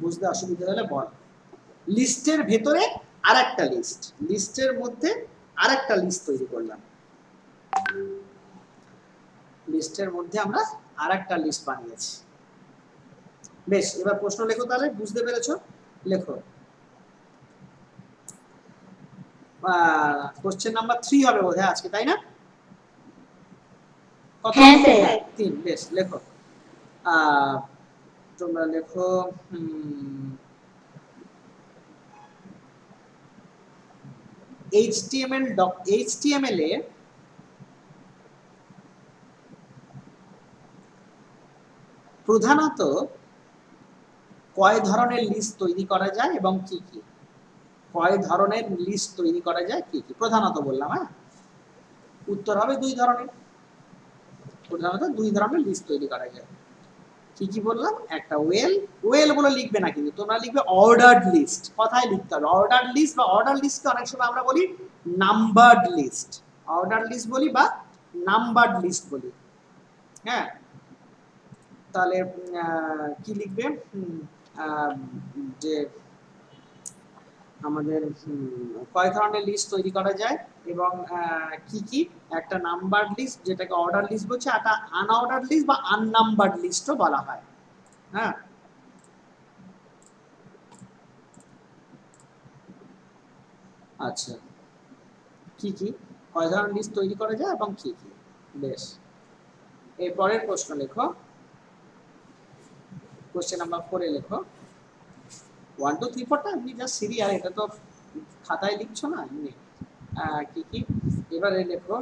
বুঝতে অসুবিধা হলে বল। লিস্টের ভেতরে আরেকটা লিস্ট, লিস্টের মধ্যে আরেকটা লিস্ট তৈরি করলাম, লিস্টের মধ্যে আমরা আরেকটা লিস্ট বানিয়েছি। বেশ, এবার প্রশ্ন লেখো, তাহলে বুঝতে পেরেছো? লেখো। কোশ্চেন নাম্বার 3 হবে বোধহয় আজকে, তাই না? কত? হ্যাঁ স্যার। 3, বেশ লেখো। তোমরা লেখো HTML এ প্রধানত কয় ধরনের লিস্ট তৈরি করা যায় এবং কি কি? কয় ধরনের লিস্ট তৈরি করা যায়, কি কি? প্রধানত বললাম, হ্যাঁ উত্তর হবে 2 ধরনের, প্রধানত 2 ধরনের লিস্ট তৈরি করা যায়। কি কি বললাম? একটা ওয়েল বলে লিখবে না, কিন্তু তোমরা লিখবে অর্ডারড লিস্ট, কথায় লিখতে হবে অর্ডারড লিস্ট, বা অর্ডার লিস্টকে অনেক সময় আমরা বলি নাম্বারড লিস্ট, অর্ডার লিস্ট বলি বা নাম্বারড লিস্ট বলি, হ্যাঁ। তাহলে কি লিখবে, যে আমাদের কয় ধরনের লিস্ট তৈরি করা যায় এবং কি কি? একটা নাম্বারড লিস্ট যেটাকে অর্ডার লিস্ট বলছে, একটা আনঅর্ডারড লিস্ট বা আননাম্বারড লিস্টও বলা হয়, হ্যাঁ। আচ্ছা কি কি, কয় ধরনের লিস্ট তৈরি করা যায় এবং কি কি? বেশ, এর পরের প্রশ্ন লেখো, কোশ্চেন নাম্বার 4 এ লেখো। 1 2 3 4টা এমনি জাস্ট সিরিয়াল, এটা তো খাতায় লিখছো না এমনি। কি কি এবারে লেখো,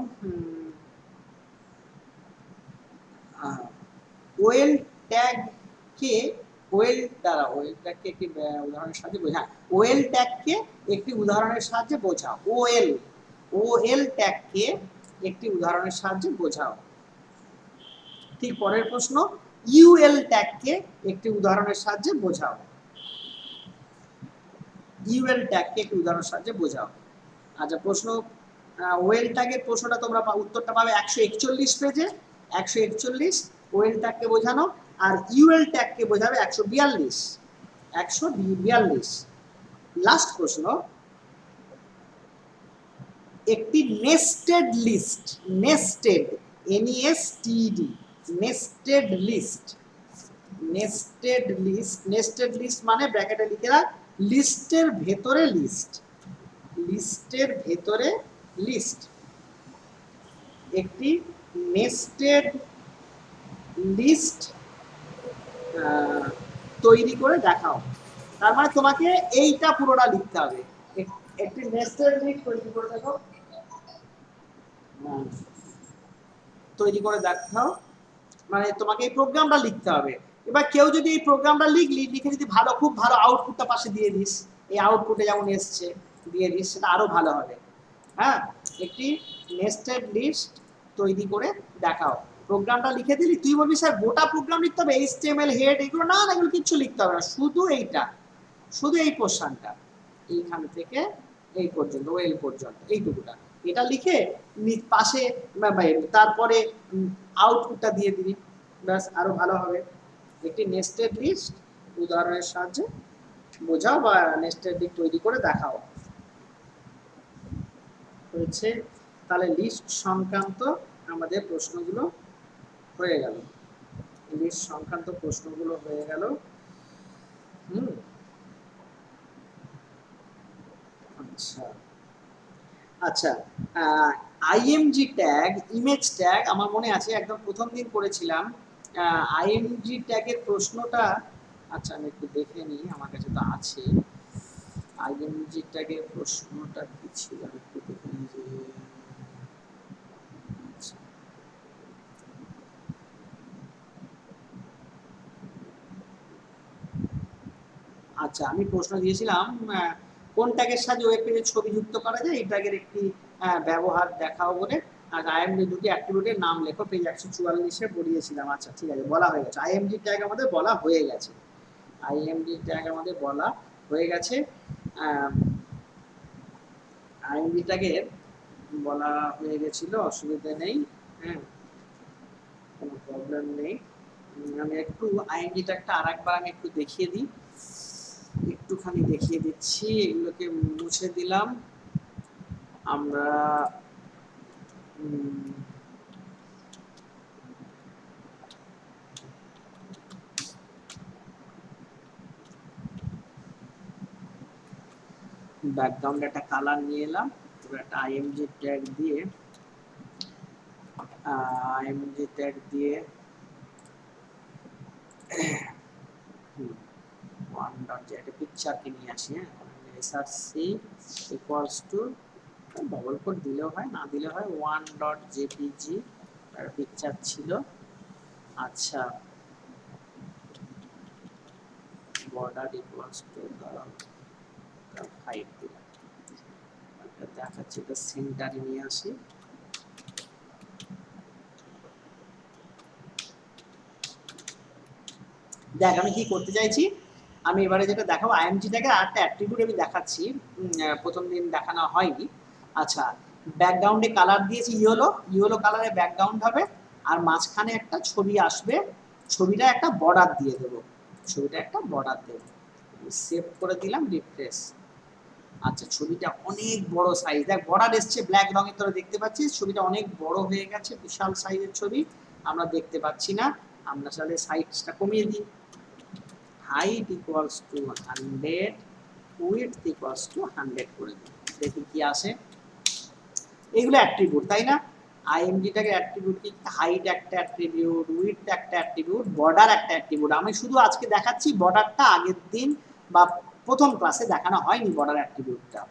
ওয়েল ট্যাগ কে, ওয়েল ট্যাগকে একটি উদাহরণের সাহায্যে বোঝা, ওয়েল ট্যাগকে একটি উদাহরণের সাহায্যে বোঝাও, ওয়েল ট্যাগকে একটি উদাহরণের সাহায্যে বোঝাও। ঠিক পরের প্রশ্ন, ইউএল ট্যাগকে একটি উদাহরণের সাহায্যে বোঝাও, ইউএল ট্যাগকে একটি উদাহরণের সাহায্যে বোঝাও। আচ্ছা প্রশ্ন, ওয়েল ট্যাগের প্রশ্নটা তোমরা উত্তরটা পাবে 141 পেজে, 141 ওয়েল ট্যাগকে বোঝানো, আর ইউএল ট্যাগকে বোঝাবে 142। লাস্ট প্রশ্ন, একটি nested list, nested nested list মানে ব্র্যাকেটে লিখে রাখ, লিস্টের ভেতরে লিস্ট, লিস্টের ভেতরে লিস্ট, একটি নেস্টেড লিস্ট তৈরি করে দেখাও। তার মানে তোমাকে এইটা পুরোটা লিখতে হবে। একটি নেস্টেড লিস্ট তৈরি করে দেখো, তৈরি করে দেখাও, মানে তোমাকে এই প্রোগ্রামটা লিখতে হবে। এবার কেউ যদি এই প্রোগ্রামটা লিখে যদি ভালো, খুব ভালো আউটপুটটা পাশে দিয়ে দিস, এই আউটপুটে যেমন এসছে দিয়ে দিস, সেটা আরো ভালো হবে। হ্যাঁ, একটি নেস্টেড লিস্ট তৈরি করে দেখাও। প্রোগ্রামটা লিখে দিলি, তুই বলবি স্যার গোটা প্রোগ্রাম লিখতে হবে, এইচটিএমএল হেড এগুলো না, এগুলো কিচ্ছু লিখতে হবে না, শুধু এইটা, শুধু এই পোর্শনটা, এইখান থেকে এই পর্যন্ত, ওয়েল পর্যন্ত, এইটুকুটা, এটা লিখে পাশে তারপরে আউটপুটটা দিয়ে দিবি, ব্যাস আরো ভালো হবে। একটি নেস্টেড লিস্ট উদাহরণের সাহায্যে বোঝাও বা নেস্টেড লিস্ট তৈরি করে দেখাও হয়েছে। তাহলে লিস্ট সংক্রান্ত আমাদের প্রশ্নগুলো হয়ে গেল, লিস্ট সংক্রান্ত প্রশ্নগুলো হয়ে গেল। আচ্ছা আচ্ছা, আইএমজি ট্যাগ, ইমেজ ট্যাগ আমার মনে আছে একদম প্রথম দিন করেছিলাম। আইএমজি ট্যাগের প্রশ্নটা, আচ্ছা আমি একটু দেখে নিই, আমার কাছে তো আছে। আইএমজি ট্যাগের প্রশ্নটা কি ছিল একটু দেখে নিই যে, আচ্ছা আমি প্রশ্ন দিয়েছিলাম কোন ট্যাগের সাহায্যে ওয়েব পেজে ছবি যুক্ত করা যায়, এই ট্যাগের একটি ব্যবহার দেখাও বলে, আর আইএমজি দুটি অ্যাট্রিবিউটের নাম লেখো, পেজ 144-এ পড়িয়েছিলাম। আচ্ছা ঠিক আছে, বলা হয়ে গেছে, আইএমজি ট্যাগ আমাদের বলা হয়ে গেছে, আইএমজি ট্যাগ আমাদের বলা হয়ে গেছে। আইএমজি ট্যাগের বলা হয়ে গেছিল, অসুবিধা নেই, হ্যাঁ কোনো প্রবলেম নেই। আমি একটু আইএমজি ট্যাগটা আরেকবার আমি একটু দেখিয়ে দিই, একটুখানি দেখিয়ে দিচ্ছি, এগুলোকে মুছে দিলাম আমরা। ব্যাকগ্রাউন্ডে একটা কালার নিয়ে এলাম, একটা আইএমজি ট্যাগ দিয়ে, আইএমজি ট্যাগ দিয়ে একটা পিকচারকে নিয়ে আসি। হ্যাঁ, SRC equals to, double quote দিলেও হয়, না দিলে হয়, 1.jpg পিকচার ছিল। আচ্ছা, বর্ডার ইকুয়ালস টু 5 দিলাম, দেখাচ্ছি, এটা সেন্টারে নিয়ে আসি। দেখ আমি কি করতে চাইছি, আমি এবারে যেটা দেখাবো আইএমজিটাকে আরেকটা অ্যাট্রিবিউট আমি দেখাচ্ছি, প্রথম দিন দেখানো হয়নি। আচ্ছা, ব্যাকগ্রাউন্ডে কালার দিয়েছি ইয়েলো, ইয়েলো কালারের ব্যাকগ্রাউন্ড হবে, আর মাঝখানে একটা ছবি আসবে, ছবিটা একটা বর্ডার দিয়ে দেবো, ছবিটা একটা বর্ডার দেবো, সেভ করে দিলাম, রিফ্রেশ। আচ্ছা, ছবিটা অনেক বড় সাইজ, দেখ বর্ডার এসছে ব্ল্যাক রঙের, তোরা দেখতে পাচ্ছিস ছবিটা অনেক বড় হয়ে গেছে, বিশাল সাইজের ছবি, আমরা দেখতে পাচ্ছি না। আমরা তাহলে সাইজটা কমিয়ে দিই, height equals to 100, width equals to 100 করে দিই, দেখি কি আসে। এগুলো অ্যাট্রিবিউট, তাই না? আইএমজিটাকে অ্যাট্রিবিউট কি, হাইট একটা অ্যাট্রিবিউট, উইডথ একটা অ্যাট্রিবিউট, বর্ডার একটা অ্যাট্রিবিউট। আমি শুধু আজকে দেখাচ্ছি বর্ডারটা, আগের দিন বা প্রথম ক্লাসে দেখানো হয়নি বর্ডার অ্যাট্রিবিউটটা,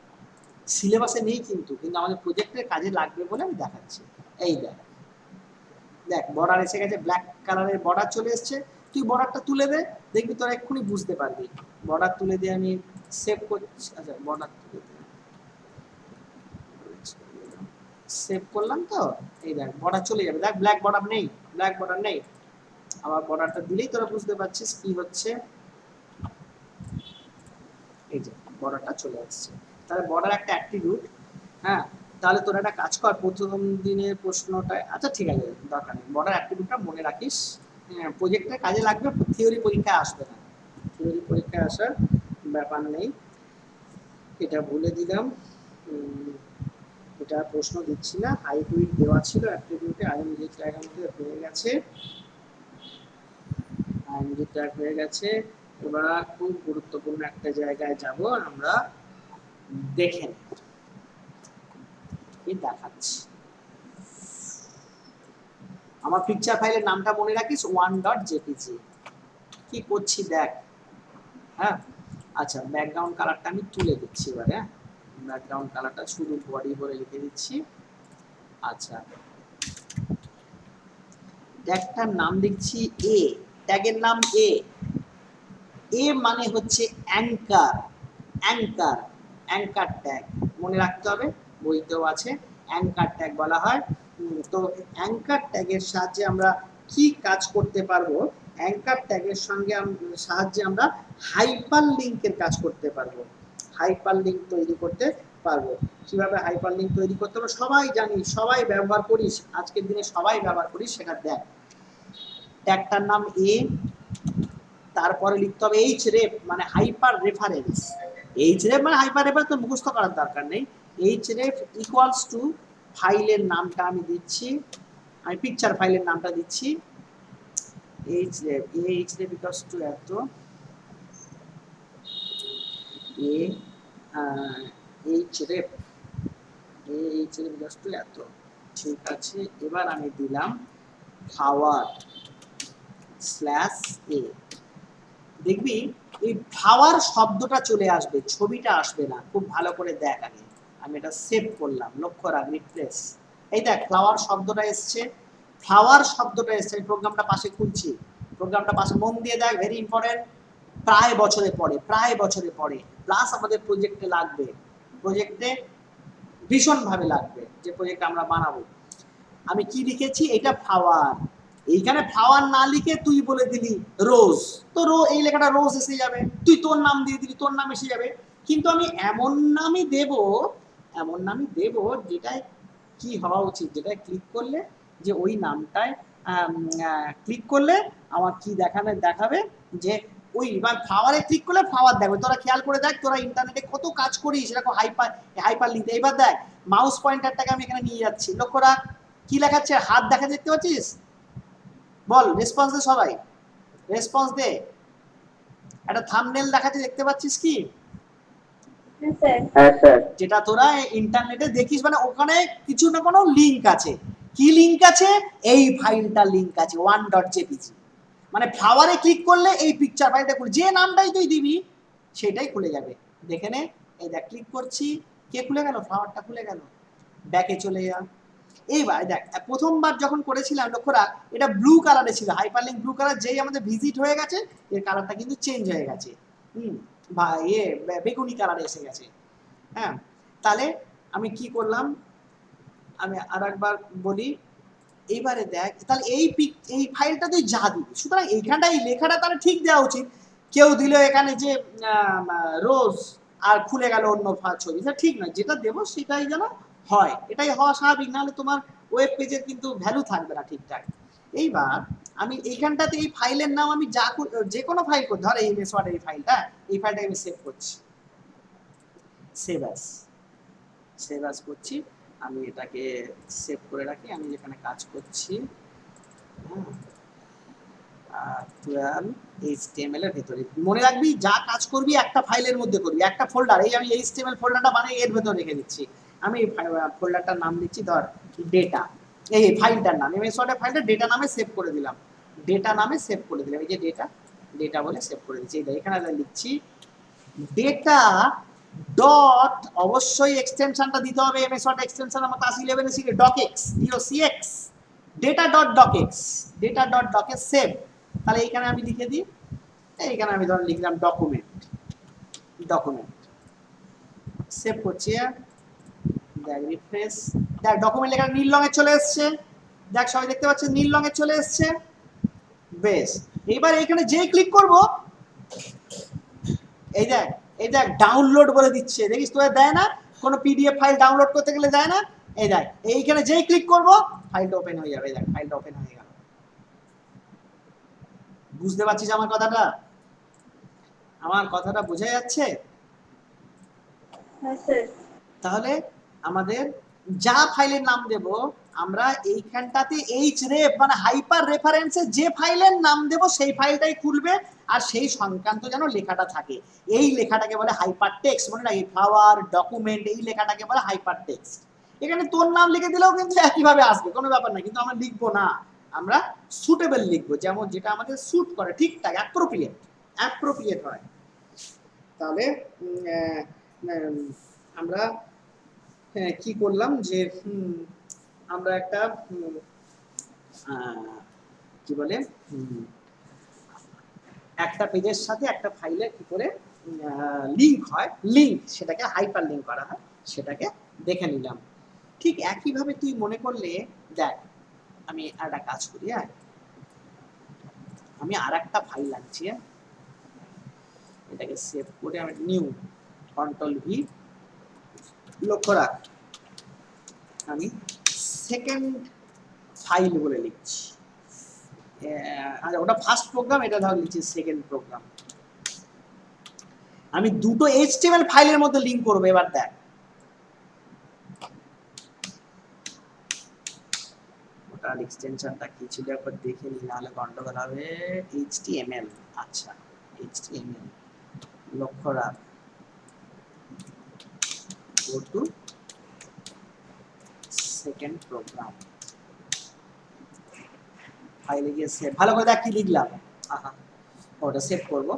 সিলেবাসে নেই কিন্তু, কিন্তু আমাদের প্রজেক্টের কাজে লাগবে বলে আমি দেখাচ্ছি। এই দেখ, দেখ বর্ডার এসে গেছে, ব্ল্যাক কালারের বর্ডার চলে এসছে, তুই বর্ডারটা তুলে দে, দেখবি তোরা এক্ষুনি বুঝতে পারবি। বর্ডার তুলে দিয়ে আমি সেভ করছি, আচ্ছা বর্ডার তুলে দিয়ে সেভ করলাম, তো এই দেখ বর্ডার চলে যাবে, দেখ ব্ল্যাক বর্ডার নেই, ব্ল্যাক বর্ডার নেই। আবার বর্ডারটা দিলেই তোরা বুঝতে পারছিস কি হচ্ছে, এই যে বর্ডারটা চলে আসছে। তাহলে বর্ডার একটা অ্যাট্রিবিউট। হ্যাঁ, তাহলে তোরা একটা কাজ কর, প্রথম দিনের প্রশ্নটা, আচ্ছা ঠিক আছে দরকার নেই, বর্ডার অ্যাট্রিবিউটটা মনে রাখিস, প্রজেক্টে কাজে লাগবে, থিওরি পরীক্ষায় আসবে না, থিওরি পরীক্ষায় আসার ব্যাপার নেই, এটা বলে দিলাম। এটা প্রশ্ন দিচ্ছি না, হাইট উইডথ দেওয়া ছিল অ্যাট্রিবিউটে, আইএমজি ট্যাগ আমাদের হয়ে গেছে, আইএমজি ট্যাগ হয়ে গেছে। এবার খুব গুরুত্বপূর্ণ একটা জায়গায় যাব আমরা, দেখেন তোমাদেরকে দেখাচ্ছি। আমার পিকচার ফাইলের নামটা মনে রাখিস 1.jpg। কি করছি দেখ। হ্যাঁ, আচ্ছা ব্যাকগ্রাউন্ড কালারটা আমি তুলে দিচ্ছি এবারে। ব্যাকগ্রাউন্ড কালারটা শুধু বডি বলে লিখে দিচ্ছি। আচ্ছা, ট্যাগটার নাম দিচ্ছি এ, ট্যাগের নাম এ। এ মানে হচ্ছে অ্যাঙ্কার, অ্যাঙ্কার, অ্যাঙ্কার ট্যাগ মনে রাখতে হবে, বইতেও আছে অ্যাঙ্কার ট্যাগ বলা হয়। তো অ্যাঙ্কার ট্যাগের সাহায্যে আমরা কি কাজ করতে পারবো? অ্যাঙ্কার ট্যাগের সঙ্গে সাহায্যে আমরা হাইপার লিঙ্কের কাজ করতে পারবো, হাইপার লিঙ্ক তৈরি করতে পারবো। কিভাবে হাইপার লিঙ্ক তৈরি করতে হবে সবাই জানি, সবাই ব্যবহার করিস, আজকের দিনে সবাই ব্যবহার করিস, সেটা দেখ। ট্যাগটার নাম এ, তারপরে লিখতে হবে এইচ রেফ মানে হাইপার রেফারেন্স। এইচ রেফ মানে হাইপার রেফারেন্স তো মুখস্থ করার দরকার নেই। এইচ রেফ ইকুয়ালস টু ফাইলের নামটা আমি দিচ্ছি, আমি পিকচার ফাইলের নামটা দিচ্ছি href, href equals to এত a href, href equals to এত। ঠিক আছে, এবার আমি দিলাম ফ্লাওয়ার স্ল্যাশ এ। দেখবি এই ফ্লাওয়ার শব্দটা চলে আসবে, ছবিটা আসবে না। খুব ভালো করে দেখ আগে। আমি এটা সেভ করলাম, লক্ষ্য রাখ, রিফ্রেশ। এই দেখ ফ্লাওয়ার শব্দটা এসছে, ফ্লাওয়ার শব্দটা এসছে। আমি প্রোগ্রামটা পাশে খুলছি, প্রোগ্রামটা পাশে মন দিয়ে দেখ, ভেরি ইম্পর্টেন্ট। প্রায় বছরে পড়ে, প্রায় বছরে পড়ে, প্লাস আমাদের প্রজেক্টে লাগবে, প্রজেক্টে ভীষণভাবে লাগবে, যে প্রজেক্ট আমরা বানাবো। আমি কি লিখেছি? এটা ফ্লাওয়ার। এইখানে ফ্লাওয়ার না লিখে তুই বলে দিলি রোজ, তো এই লেখাটা রোজ এসে যাবে, তুই তোর নাম দিয়ে দিলি, তোর নাম এসে যাবে। কিন্তু আমি এমন নামই দেব, এমন নামই দেব যেটায় কি হওয়া উচিত, যেটায় ক্লিক করলে, যে ওই নামটায় ক্লিক করলে আমার কি দেখাবে যে ওই ফ্লাওয়ারে ক্লিক করলে ফ্লাওয়ার দেখবে। তোরা খেয়াল করে দেখ, তোরা ইন্টারনেটে কত কাজ করিস এরকম হাইপার লিঙ্ক। এবার দেখ মাউস পয়েন্টারটাকে আমি এখানে নিয়ে যাচ্ছি, লক্ষ্য রাখ কি লেখাচ্ছে, হাত দেখা দেখতে পাচ্ছিস? বল, রেসপন্স দে সবাই, রেসপন্স দে। একটা থাম্বনেল দেখাচ্ছে, দেখতে পাচ্ছিস কি? হ্যাঁ স্যার। যেটা তোরা ইন্টারনেটে দেখিস, মানে ওখানে কিছু না কোনো লিঙ্ক আছে। কি লিঙ্ক আছে? এই ফাইলটা লিঙ্ক আছে 1.jpg। মানে ফ্লাওয়ারে ক্লিক করলে এই পিকচার ফাইলটা খুলে, যে নামটাই তুই দিবি সেটাই খুলে যাবে। দেখে নে, এই দেখ ক্লিক করছি, কে খুলে গেল? ফ্লাওয়ারটা খুলে গেল। ব্যাকে চলে যা। এইবার দেখ প্রথমবার যখন করেছিলাম, লক্ষ্য রাখ এটা ব্লু কালারে ছিল, হাইপারলিঙ্ক ব্লু কালার। যেই আমাদের ভিজিট হয়ে গেছে এর কালারটা কিন্তু চেঞ্জ হয়ে গেছে, বা বেগুনি কালারে এসে গেছে। হ্যাঁ, তাহলে আমি কি করলাম, আমি আর একবার বলি। এইবারে দেখ, তাহলে এই ফাইলটা তুই যা দিবি, সুতরাং এইখানটা এই লেখাটা তাহলে ঠিক দেওয়া উচিত। কেউ দিল এখানে যে রোজ আর খুলে গেল অন্য ছবি, সেটা ঠিক নয়। যেটা দেবো সেটাই যেন হয়, এটাই হওয়া স্বাভাবিক, নাহলে তোমার ওয়েব পেজের কিন্তু ভ্যালু থাকবে না ঠিকঠাক। এইবার আমি এইখানটাতে এই ফাইলের নাম আমি যে কোনো ফাইল করতে, ধর এই মেসওয়ার্ডের এই ফাইলটাকে আমি সেভ করছি, সেভ অ্যাজ করছি। আমি এটাকে সেভ করে রাখি, আমি যেখানে কাজ করছি 12 HTML এর ভেতরে। মনে রাখবি যা কাজ করবি একটা ফাইলের মধ্যে করবি, একটা ফোল্ডার। এই আমি HTML ফোল্ডারটা বানিয়ে এর ভেতরে রেখে দিচ্ছি। আমি ফোল্ডারটার নাম দিচ্ছি ধর ডেটা, এই ফাইলটার নাম, এমএস ওয়ার্ডের ফাইলটা ডেটা নামে সেভ করে দিলাম, ডেটা নামে সেভ করে দিলাম। এই যে ডেটা বলে সেভ করে দিচ্ছি। এখানে লিখছি ডেটা ডট, অবশ্যই এক্সটেনশনটা দিতে হবে, এমএস ওয়ার্ড এক্সটেনশন আমার ক্লাস 11 এ শিখে, docx, docx, data dot docx, data dot docx save. তাহলে এইখানে আমি লিখে দিই, এইখানে আমি ধরুন লিখলাম ডকুমেন্ট, সেভ করছি। দেখ রিফ্রেশ, দেখ ডকুমেন্ট লেখা নীল রঙে চলে এসছে, দেখ সবাই দেখতে পাচ্ছেন নীল রঙে চলে এসছে। বেশ, এবার এইখানে যেই ক্লিক করব, এই দেখ ডাউনলোড বলে দিচ্ছে, দেখিস তোরা দেয় না কোনো পিডিএফ ফাইল ডাউনলোড করতে গেলে দেয় না? এই দেখ এইখানে যেই ক্লিক করব ফাইলটা ওপেন হয়ে যাবে। দেখ ফাইলটা ওপেন হয়ে গেল। বুঝতে পারছিস আমার কথাটা? আমার কথাটা বোঝা যাচ্ছে? হ্যাঁ স্যার। তাহলে আমাদের যা ফাইলের নাম দেব, আমরা এইখানটাতে href মানে হাইপার রেফারেন্সে যে ফাইলের নাম দেব সেই ফাইলটাই খুলবে, আর সেই সংক্রান্ত যেন লেখাটা থাকে। এই লেখাটাকে বলে হাইপার টেক্সট। মনে রাখি, ফ্লাওয়ার, ডকুমেন্ট, এই লেখাটাকে বলে হাইপার টেক্সট। এখানে তোর নাম লিখে দিলেও কিন্তু একইভাবে আসবে, কোনো ব্যাপার না, কিন্তু আমরা লিখবো না, আমরা সুটেবল লিখবো, যেমন যেটা আমাদের স্যুট করে, ঠিকঠাক অ্যাপ্রোপ্রিয়েট হয়। তাহলে আমরা কি করলাম যে আমরা একটা কি বলে একটা পেজের সাথে একটা ফাইলের কি করে লিংক হয়, লিংক সেটাকে হাইপার লিংক করা হয়, সেটাকে দেখে নিলাম। ঠিক একইভাবে তুই মনে করলে দেখ, আমি আর একটা কাজ করি, হ্যাঁ আমি আর একটা ফাইল আনছি, হ্যাঁ এটাকে সেভ করে আমি নিউ কন্ট্রোল ভি, লক্ষ্য রাখ আমি সেকেন্ড ফাইল বলে লিখছি, আচ্ছা ওটা ফার্স্ট প্রোগ্রাম, এটা ধর লিখছি সেকেন্ড প্রোগ্রাম। আমি দুটো এইচটিএমএল ফাইলের মধ্যে লিংক করব, এবার দেখ ওটার এক্সটেনশনটা কি ছিল একবার দেখে নি, নাহলে গন্ডগোল হবে। এইচটিএমএল, আচ্ছা এইচটিএমএল, লক্ষ্য রাখ গো টু সেকেন্ড প্রোগ্রাম, ফাইলে গিয়ে সেভ, ভালো করে দেখ কি লিখলাম, ওটা সেভ করব,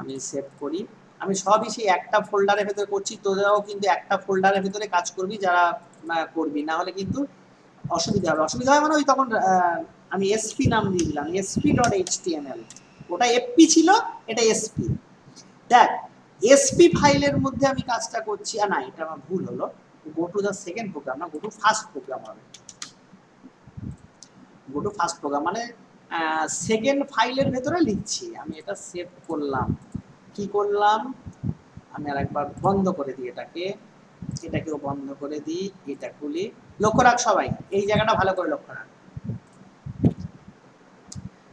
আমি সেভ করি। আমি সবই সেই একটা ফোল্ডারের ভেতরে করছি, তোরাও কিন্তু একটা ফোল্ডারের ভেতরে কাজ করবি যারা করবি, না হলে কিন্তু অসুবিধা হবে। অসুবিধা হয় মানে ওই তখন আমি এসপি নাম দিয়ে দিলাম, sp.html, ওটা এফপি ছিল, এটা এসপি। দেখ এসপি ফাইলের মধ্যে আমি কাজটা করছি, না এটা আমার ভুল হলো, go to the second program না, গো টু ফার্স্ট প্রোগ্রাম হবে, গো টু ফার্স্ট প্রোগ্রাম মানে সেকেন্ড ফাইলের ভেতরে লিখছি। আমি এটা সেভ করলাম, কি করলাম আমি আরেকবার বন্ধ করে দিই এটাকে, এটাকেও বন্ধ করে দিই, এটা খুলি, লক্ষ্য রাখ সবাই এই জায়গাটা ভালো করে লক্ষ্য রাখ,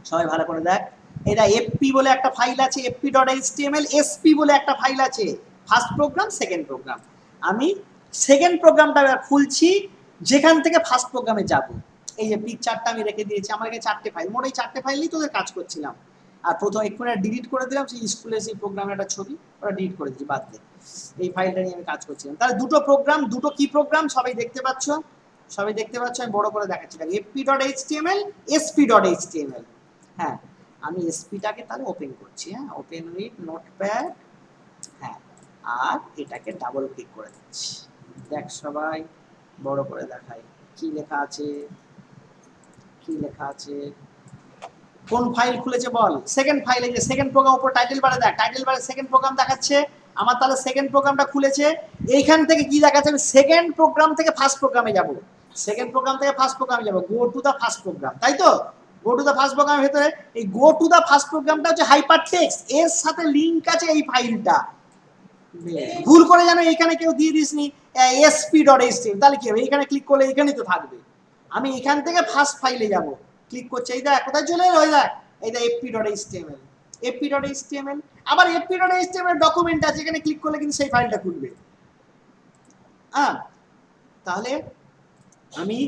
সবাই ভালো করে দেখ, এটা এফপি বলে একটা ফাইল আছে, fp.html, এসপি বলে একটা ফাইল আছে, ফার্স্ট প্রোগ্রাম সেকেন্ড প্রোগ্রাম। আমি সেকেন্ড প্রোগ্রামটা খুলছি, যেখান থেকে ফার্স্ট প্রোগ্রামে যাব, এই যে পিকচারটা আমি রেখে দিয়েছি, আমার কাছে চারটে ফাইল, মোট এই চারটে ফাইল নিয়ে তোদের কাজ করছিলাম। আর প্রথম এক্ষুনি ডিলিট করে দিলাম সেই স্কুলের সেই প্রোগ্রামের একটা ছবি, ওটা ডিলিট করে দিচ্ছি, বাদ দে, এই ফাইলটা নিয়ে আমি কাজ করছিলাম। তাহলে দুটো প্রোগ্রাম, দুটো কি প্রোগ্রাম সবাই দেখতে পাচ্ছ, সবাই দেখতে পাচ্ছ, আমি বড় করে দেখাচ্ছি, fp.html, sp.html। হ্যাঁ আমি এসপিটাকে তাহলে ওপেন করছি, হ্যাঁ ওপেন উইথ নোটপ্যাড, হ্যাঁ আর এটাকে ডাবল ক্লিক করে দিচ্ছি, দেখ সবাই বড় করে দেখাই কি লেখা আছে, কি লেখা আছে, কোন ফাইল খুলেছে বল, সেকেন্ড ফাইলে যে সেকেন্ড প্রোগ্রাম, উপর টাইটেল বারে দেখ, টাইটেল বারে সেকেন্ড প্রোগ্রাম দেখাচ্ছে আমার, তাহলে সেকেন্ড প্রোগ্রামটা খুলেছে, এইখান থেকে কি দেখাচ্ছে, আমি সেকেন্ড প্রোগ্রাম থেকে ফার্স্ট প্রোগ্রামে যাব, সেকেন্ড প্রোগ্রাম থেকে ফার্স্ট প্রোগ্রামে যাব, go to the first program, তাই তো, গো টু দা ফার্স্ট প্রোগ্রামের ভেতরে এই গো টু দা ফার্স্ট প্রোগ্রামটা হচ্ছে হাইপার টেক্সট, এর সাথে লিংক আছে এই ফাইলটা, ভুল করে যেন এইখানে কেউ দিয়ে দিসনি sp.html, তাহলে কি হবে, এইখানে ক্লিক করলে এইখানেই তো থাকবে, আমি এখান থেকে ফার্স্ট ফাইলে যাব, ক্লিক করছি, এই দেখ কোথায় চলে এলো, ওই দেখ এইটা fp.html, fp.html, আবার fp.html ডকুমেন্ট আছে, এখানে ক্লিক করলে কিন্তু সেই ফাইলটা খুলবে। হ্যাঁ তাহলে আমি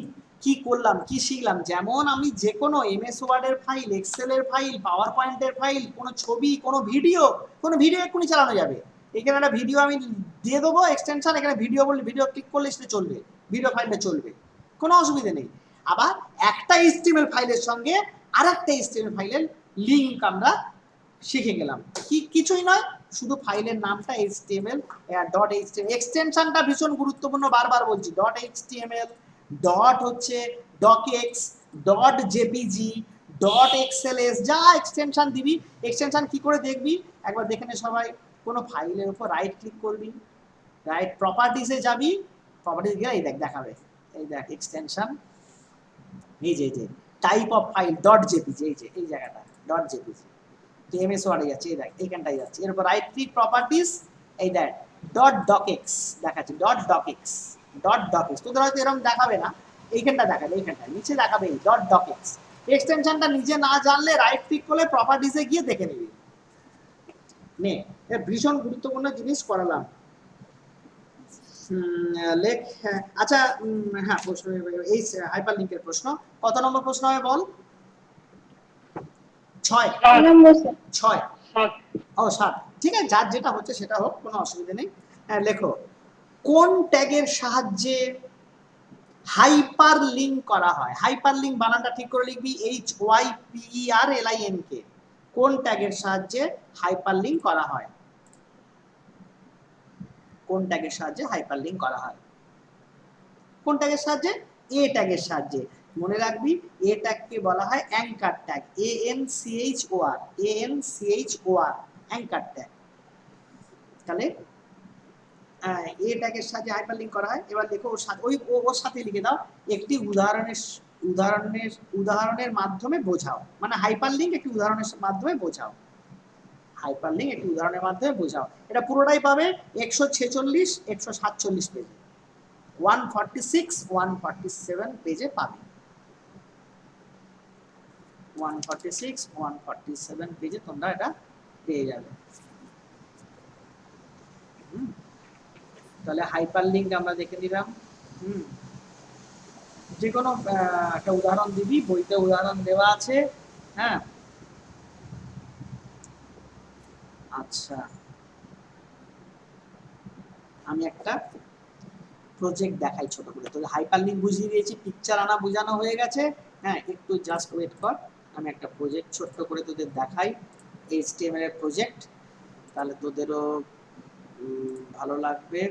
কি করলাম, কি শিখলাম, যেমন আমি যে কোনো এমএস ওয়ার্ডের ফাইল, এক্সেলের ফাইল, পাওয়ার পয়েন্টের ফাইল, কোনো ছবি, কোনো ভিডিও এক্ষুনি চালানো যাবে, এখানে একটা ভিডিও আমি দিয়ে দেবো এক্সটেনশন, এখানে ভিডিও বললে ভিডিও ক্লিক করলে সেটা চলবে, ভিডিও ফাইলটা চলবে, কোনো অসুবিধা নেই। আবার একটা এইচটিএমএল ফাইলের সঙ্গে আর একটা এইচটিএমএল ফাইলের লিঙ্ক আমরা শিখে গেলাম, কি কিছুই নয়, শুধু ফাইলের নামটা html.html, এক্সটেনশনটা ভীষণ গুরুত্বপূর্ণ, বারবার বলছি, .html, ডট হচ্ছে docx, .jpg, .xls, যা এক্সটেনশন দিবি, এক্সটেনশন কি করে দেখবি একবার দেখে নে সবাই, কোনো ফাইলের উপর রাইট ক্লিক করবি, রাইট প্রপার্টিসে যাবি, প্রপার্টিস গেলে এই দেখ দেখাবে, এই দেখ এক্সটেনশন, এই যে টাইপ অফ ফাইল .jpg, এই যে এই জায়গাটা .jpg, এমএস ওয়ার্ডে যাচ্ছে, এই দেখ এইখানটাই যাচ্ছে, এর উপর রাইট ক্লিক প্রপার্টিস, এই দেখ .docx দেখাচ্ছে, .docx তোদের হয়তো এরকম দেখাবে না, এইখানটা দেখাবে, এইখানটা নিচে দেখাবে এই .docx, এক্সটেনশনটা নিজে না জানলে রাইট ক্লিক করলে প্রপার্টিসে গিয়ে দেখে নিবি, নে ভীষণ গুরুত্বপূর্ণ জিনিস করালাম। লেখ, আচ্ছা হ্যাঁ প্রশ্ন, এই হাইপার লিংকের প্রশ্ন কত নম্বর প্রশ্ন হবে বল, 6, ও 7, ঠিক আছে, যার যেটা হচ্ছে সেটা হোক, কোনো অসুবিধা নেই। লেখো কোন ট্যাগের সাহায্যে হাইপার লিঙ্ক করা হয়। হাইপার লিঙ্ক বানানটা ঠিক করে লিখবি, HYPERLINK। কোন ট্যাগের সাহায্যে হাইপার লিঙ্ক করা হয়? কোন ট্যাগের সাহায্যে হাইপার লিঙ্ক করা হয়? কোন ট্যাগের সাহায্যে? এ ট্যাগের সাহায্যে। মনে রাখবি এ ট্যাগকে বলা হয় anchor tag, ANCHOR, anchor tag. তাহলে এ ট্যাগের সাহায্যে হাইপার লিঙ্ক করা হয়। এবার দেখো ওর সাথে ওর সাথে লিখে দাও একটি উদাহরণের মাধ্যমে বোঝাও, মানে হাইপার লিঙ্ক একটি উদাহরণের মাধ্যমে বোঝাও। হাইপার লিঙ্ক একটি উদাহরণের মাধ্যমে বোঝাও। এটা পুরোটাই পাবে 146 147 পেজে, 146 147 পেজে পাবে। 146 147 পেজে তোমরা এটা পেয়ে যাবে। তাহলে হাইপার লিঙ্ক আমরা দেখে নিলাম। যে কোনো একটা উদাহরণ দিবি, বইতে উদাহরণ দেওয়া আছে। হ্যাঁ, আচ্ছা, আমি একটা প্রজেক্ট দেখাই ছোট করে। তো হাইপার লিঙ্ক বুঝিয়ে দিয়েছি, পিকচার আনা বোঝানো হয়ে গেছে। হ্যাঁ, একটু জাস্ট ওয়েট কর, আমি একটা প্রজেক্ট ছোট্ট করে তোদের দেখাই, HTML এর প্রজেক্ট, তাহলে তোদেরও ভালো লাগবে।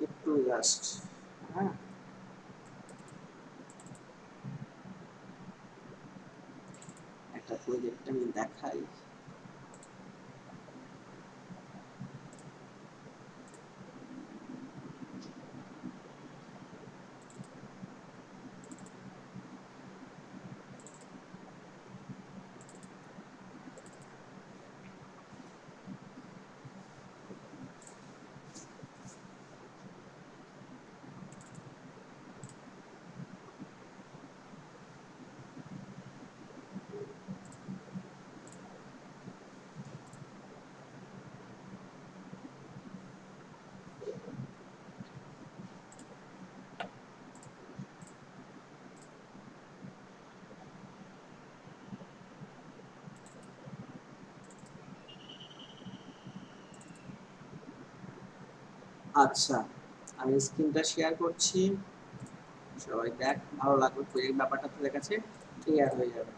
একটু জাস্ট, হ্যাঁ, একটা প্রজেক্ট আমি দেখাই। আচ্ছা, আমি স্ক্রিনটা শেয়ার করছি, সবাই দেখ, ভালো লাগবে, প্রজেক্ট ব্যাপারটা তোদের কাছে ক্লিয়ার হয়ে যাবে।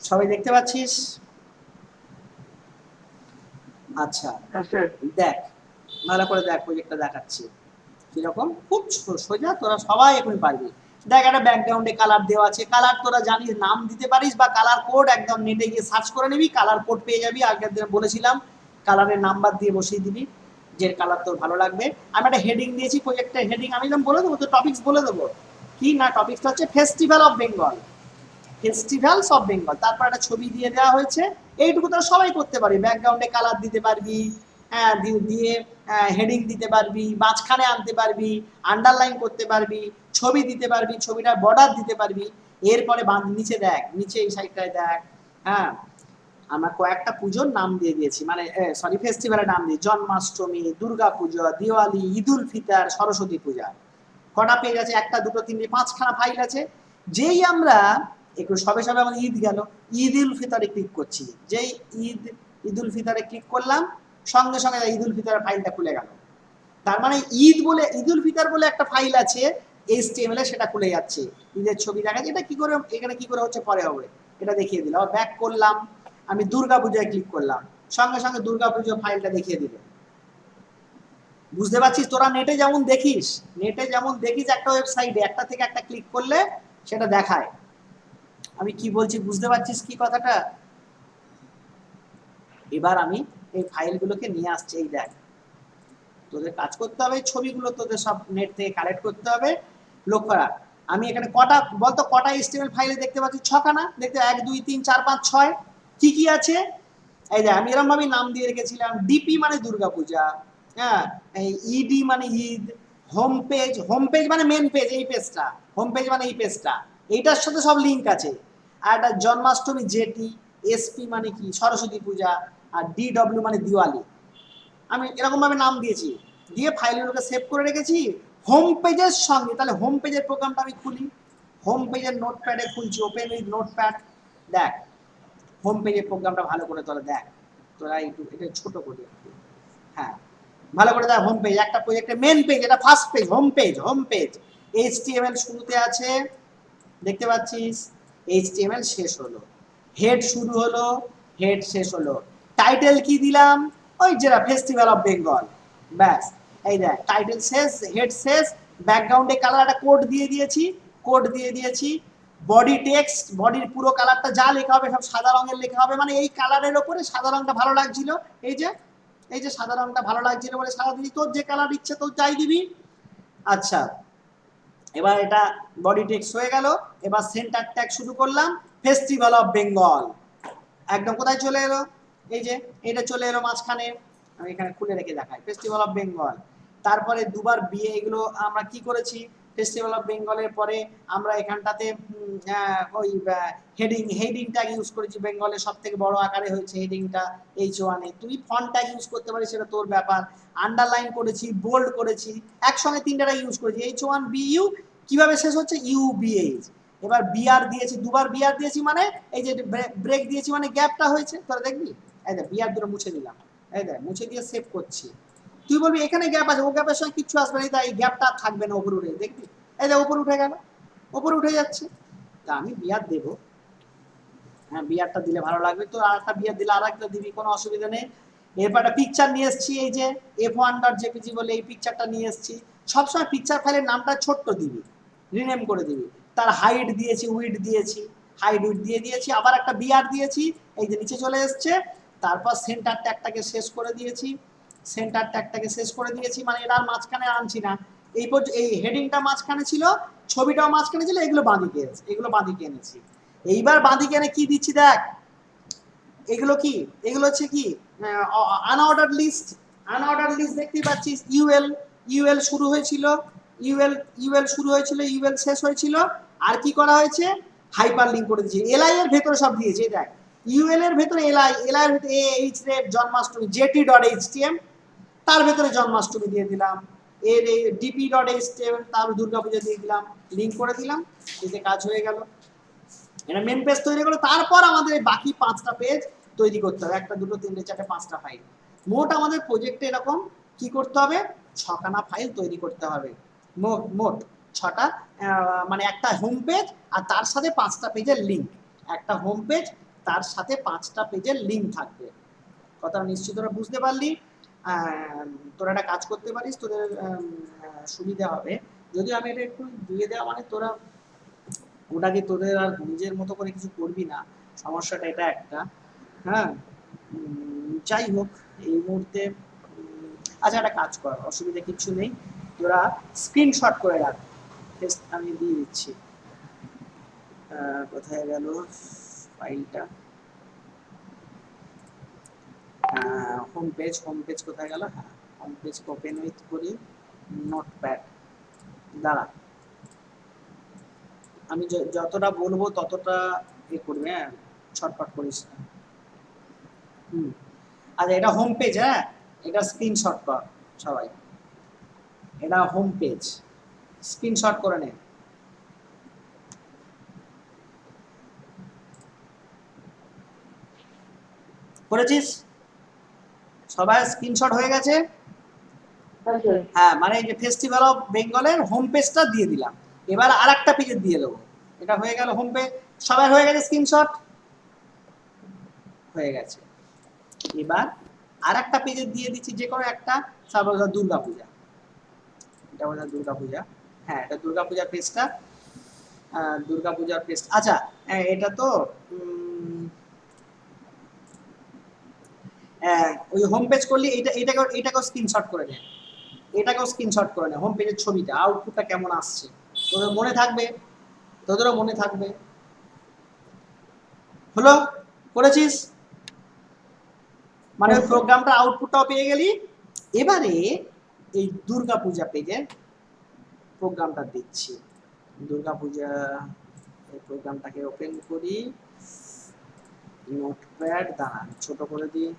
সবাই দেখতে পাচ্ছিস? আচ্ছা, দেখ, ভালো করে দেখ, প্রজেক্টটা দেখাচ্ছি কিরকম, খুব সোজা, তোরা সবাই এখন পারবি। দেখ, একটা ব্যাকগ্রাউন্ডে কালার দেওয়া আছে, কালার তোরা জানিস, নাম দিতে পারিস বা কালার কোড একদম নেটে গিয়ে সার্চ করে নিবি, কালার কোড পেয়ে যাবি। আগের দিন বলেছিলাম কালারের নাম্বার দিয়ে বসিয়ে দিবি যে কালার তোর ভালো লাগবে। আমি একটা হেডিং দিয়েছি, প্রজেক্টের হেডিং আমি যেমন বলে দেবো, তো টপিকস বলে দেবো কি না, টপিকসটা হচ্ছে festival of Bengal, festivals of Bengal. তারপর একটা ছবি দিয়ে দেওয়া হয়েছে, এইটুকু তোরা সবাই করতে পারবি। ব্যাকগ্রাউন্ডে কালার দিতে পারবি, হ্যাঁ, দিয়ে হেডিং দিতে পারবি, মাঝখানে আনতে পারবি, আন্ডারলাইন করতে পারবি, ছবি দিতে পারবি, ছবিটার বর্ডার দিতে পারবি। এরপরে নিচে দেখ, নিচে এই সাইডটায় দেখ, হ্যাঁ, আমরা কয়েকটা পুজোর নাম দিয়ে দিয়েছি, মানে সরি, ফেস্টিভ্যালের নাম দিই, জন্মাষ্টমী, দুর্গা পুজো, দিওয়ালি, ঈদ উল ফিতর, সরস্বতী পূজা। কটা পেজ আছে? একটা, দুটো, তিনটে, 5খানা ফাইল আছে। যেই আমরা একটু সবে সবে আমাদের ঈদ গেল, ঈদ উল ফিতরে ক্লিক করছি, যেই ঈদ উল ফিতরে ক্লিক করলাম, সঙ্গে সঙ্গে ঈদ উল ফিতরের ফাইলটা খুলে গেল। তার মানে ঈদ উল ফিতর বলে একটা ফাইল আছে HTML এ, সেটা খুলে যাচ্ছে, ঈদের ছবি দেখা যাচ্ছে। এটা কি করে, এখানে কি করে হচ্ছে পরে হবে, এটা দেখিয়ে দিলাম। ব্যাক করলাম, আমি দুর্গা পূজায় ক্লিক করলাম, সঙ্গে সঙ্গে দুর্গা পুজো ফাইলটা দেখিয়ে দিল। বুঝতে পারছিস? তোরা নেটে যেমন দেখিস, একটা ওয়েবসাইটে একটা থেকে একটা ক্লিক করলে সেটা দেখায়। আমি কি বলছি বুঝতে পারছিস কি কথাটা? এবার আমি এই ফাইলগুলোকে নিয়ে আসছি, এই দেখ, তোদের কাজ করতে হবে, ছবিগুলো তোদের সব নেট থেকে কালেক্ট করতে হবে। লক্ষ্য রাখ, আমি এখানে কটা বলতো, কটা HTML ফাইলে দেখতে পাচ্ছি? 6খানা। দেখতে 1 2 3 4 5 6। কি কি আছে? এই যে আমি এরকম ভাবে নাম দিয়ে রেখেছিলাম, ডিপি মানে দুর্গাপূজা, হ্যাঁ, ইডি মানে ঈদ, হোম পেজ মানে মেন পেজ, এই পেজটা, হোম পেজ মানে এই পেজটা, এইটার সাথে সব লিঙ্ক আছে। আর একটা জন্মাষ্টমী, জেটি, এসপি মানে কি, সরস্বতী পূজা, আর DW মানে দিওয়ালি। আমি এরকম ভাবে নাম দিয়েছি, দিয়ে ফাইলগুলোকে সেভ করে রেখেছি হোম পেজের সঙ্গে। তাহলে হোম পেজের প্রোগ্রামটা আমি খুলি, হোম পেজের নোটপ্যাডে খুলছি, ওপেন উইথ নোটপ্যাড। দেখ, হোম পেজের প্রোগ্রামটা ভালো করে তোরা দেখ, তোরা একটু এটা ছোট করে, হ্যাঁ, ভালো করে দেখ, হোম পেজ, একটা প্রজেক্টের মেন পেজ, এটা first page, home page. HTML শুরুতে আছে, দেখতে পাচ্ছিস, HTML শেষ হলো, হেড শুরু হলো, হেড শেষ হলো। টাইটেল কি দিলাম? ওই যেটা ফেস্টিভ্যাল অফ বেঙ্গল, ব্যাস। এই দেখ, টাইটেল শেষ, হেড শেষ, ব্যাকগ্রাউন্ডে কালার একটা কোড দিয়ে দিয়েছি। বডি টেক্সট, বডির পুরো কালারটা যা লেখা হবে সব সাদা রঙের লেখা হবে, মানে এই কালারের ওপরে সাদা রঙটা ভালো লাগছিল, এই যে সাদা রঙটা ভালো লাগছিল বলে সাদা দিবি, তোর যে কালার ইচ্ছে তোর যাই দিবি। আচ্ছা, এবার এটা বডি টেক্সট হয়ে গেল। এবার সেন্টার ট্যাগ শুরু করলাম, ফেস্টিভ্যাল অফ বেঙ্গল, একদম কোথায় চলে এলো, এই যে এটা চলে এলো মাঝখানে, আমি এখানে খুলে রেখে দেখাই, ফেস্টিভ্যাল অফ বেঙ্গল। তারপরে দুবার বিয়ে, এগুলো আমরা কি করেছি, ফেস্টিভ্যাল অফ বেঙ্গলের পরে আমরা এখানটাতে ওই হেডিং ট্যাগ ইউজ করেছি, বেঙ্গলের সব থেকে বড় আকারে হয়েছে হেডিংটা H1 এ। তুই ফন্ট ট্যাগ ইউজ করতে পারিস, সেটা তোর ব্যাপার। আন্ডারলাইন করেছি, বোল্ড করেছি, একসঙ্গে তিনটা ইউজ করেছি। H1 BU কিভাবে শেষ হচ্ছে, UBH। এবার বিআর দিয়েছি, দুবার বিআর দিয়েছি, মানে এই যে ব্রেক দিয়েছি মানে গ্যাপটা হয়েছে, তোরা দেখবি। এই দেখ, বিআর দুটো মুছে দিলাম, এই দেখ মুছে দিয়ে সেভ করছি। তুই বলবি এখানে গ্যাপ আছে, ও গ্যাপের সঙ্গে কিচ্ছু আসবে না, এই গ্যাপটা থাকবে না, উপরে উঠে দেখবি, এই দেখ উপরে উঠে গেল, উপরে উঠে যাচ্ছে। তা আমি বিআর দেবো, হ্যাঁ বিআরটা দিলে ভালো লাগবে, তো আর একটা বিআর দিলে আর একটা দিবি, কোনো অসুবিধা নেই। এরপর একটা পিকচার নিয়ে এসেছি, এই যে f1.jpg বলে এই পিকচারটা নিয়ে এসেছি। সবসময় পিকচার ফাইলের নামটা ছোট্ট দিবি, রিনেম করে দিবি। তার হাইট দিয়েছি, উইড দিয়েছি, হাইট উইড দিয়ে দিয়েছি, আবার একটা বিআর দিয়েছি, এই যে নিচে চলে এসছে। তারপর সেন্টার ট্যাগটাকে শেষ করে দিয়েছি, মানে এর আর মাঝখানে আনছি না। এই হেডিংটা মাঝখানে ছিল, ছবিটাও মাঝখানে ছিল, এগুলো বাঁদিকে এনেছি। এইবার বাঁদিকে এনে কি দিচ্ছি দেখ, এগুলো হচ্ছে কি, আনঅর্ডার লিস্ট দেখতেই পাচ্ছিস। ইউএল শুরু হয়েছিল, ইউএল শেষ হয়েছিল। আর কি করা হয়েছে, হাইপার লিঙ্ক করে দিয়েছি, এলআই এর ভেতরে সব দিয়েছে। দেখ, ইউএল এর ভেতরে এলআই এর ভেতরে এইচ জন্মাষ্টমী jt.htm, তার ভেতরে জন্মাষ্টমী দিয়ে দিলাম। এর dp.htm, তার দুর্গাপূজা দিয়ে দিলাম, লিঙ্ক করে দিলাম, এতে কাজ হয়ে গেল। এটা মেন পেজ তৈরি করলো। তারপর আমাদের বাকি 5টা পেজ তৈরি করতে হবে, 1 2 3 4 5টা ফাইল। মোট আমাদের প্রজেক্টে এরকম কি করতে হবে, 6খানা ফাইল তৈরি করতে হবে। মোট 6টা, মানে একটা হোম পেজ আর তার সাথে 5টা পেজের লিঙ্ক, একটা হোম পেজ তার সাথে 5টা পেজের লিঙ্ক থাকবে। কথা নিশ্চিত তোরা বুঝতে পারলি। তোরা একটা কাজ করতে পারিস, তোদের সুবিধা হবে। যদিও আমি এটা একটু দিয়ে দেওয়া, মানে তোরা ওটাকে তোদের আর নিজের মতো করে কিছু করবি না, সমস্যাটা এটা একটা। হ্যাঁ, যাই হোক, এই মুহূর্তে আচ্ছা একটা কাজ কর, অসুবিধা কিছু নেই, তোরা স্ক্রিনশট করে রাখ, আমি দিয়ে দিচ্ছি। কোথায় গেল ফাইলটা, হোম পেজ কোথায় গেল, হ্যাঁ হোম পেজ ওপেন উইথ করি, নোটপ্যাড। দাঁড়া, আমি যতটা বলবো ততটা এ করবে, হ্যাঁ ছটফট করিস না। আচ্ছা, এটা হোম পেজ, হ্যাঁ এটা স্ক্রিনশট কর সবাই, এটা হোম পেজ, স্ক্রিনশট করে নে। করেছিস সবাই, স্ক্রিনশট হয়ে গেছে। হ্যাঁ, মানে এই যে ফেস্টিভ্যাল অফ বেঙ্গলের হোম পেজটা দিয়ে দিলাম, এবার আর একটা পেজে দিয়ে দেবো। এটা হয়ে গেল হোম পেজ, সবাই হয়ে গেছে, স্ক্রিনশট হয়ে গেছে। এবার আর একটা পেজে দিয়ে দিচ্ছি, যে কোনো একটা, সাপোজ দুর্গাপূজা, এটা বোধহয় দুর্গাপূজা, হ্যাঁ এটা দুর্গাপূজার পেজটা, দুর্গাপূজার পেজ। আচ্ছা, এটা তো ওই হোম পেজ করলি, এটাকেও স্ক্রিনশট করে নে, হোম পেজের ছবিটা, আউটপুটটা কেমন আসছে তোদের মনে থাকবে, তোদেরও মনে থাকবে। হলো, করেছিস, মানে ওই প্রোগ্রামটা আউটপুটটাও পেয়ে গেলি। এবারে এই দুর্গাপূজা পেজের প্রোগ্রামটা দিচ্ছি, দুর্গাপূজা এই প্রোগ্রামটাকে ওপেন করি, নোটপ্যাড, দাঁড়া ছোট করে দিই,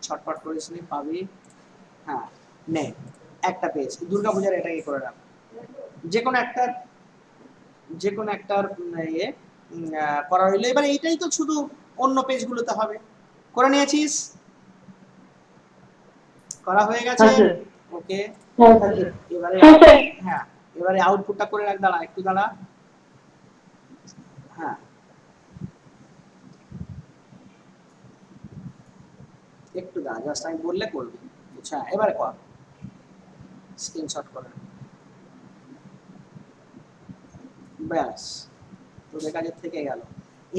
ছটফট করিস নি, পাবি। হ্যাঁ নে, একটা পেজ দুর্গাপূজার, এটাকে করে রাখ, যে কোনো একটার ইয়ে করা হইলো। এবার এইটাই তো শুধু অন্য পেজগুলোতে হবে, করে নিয়েছিস। করা হয়ে গেছে? আচ্ছা। ওকে, হ্যাঁ স্যার। এবারে হ্যাঁ স্যার। হ্যাঁ, এবারে আউটপুটটা করে রাখ, দাঁড়া একটু দাঁড়া। হ্যাঁ, একটু দাঁড়া, জাস্ট আমি বললে করবি। আচ্ছা এবারে কর, স্ক্রিনশট করে। ব্যাস, তোদের কাছে থেকে গেল।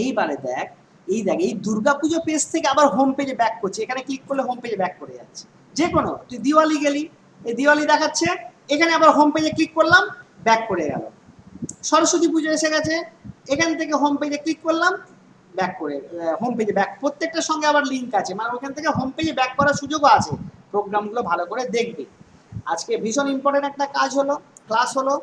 এইবারে দেখ, এই দুর্গাপুজো পেজ থেকে আবার হোম পেজে ব্যাক করছে, এখানে ক্লিক করলে হোম পেজে ব্যাক করে যাচ্ছে। যে কোনো, তুই দিওয়ালি গেলি, এই দিওয়ালি দেখাচ্ছে, এখানে আবার হোম পেজে ক্লিক করলাম, ব্যাক করে গেল। সরস্বতী পুজো এসে গেছে, এখান থেকে হোম পেজে ক্লিক করলাম, ব্যাক করে, হোম পেজে ব্যাক, প্রত্যেকটার সঙ্গে আবার লিঙ্ক আছে, মানে ওখান থেকে হোম পেজে ব্যাক করার সুযোগও আছে। প্রোগ্রামগুলো ভালো করে দেখবি। আজকে ভীষণ ইম্পর্টেন্ট একটা কাজ হলো, ক্লাস হলো।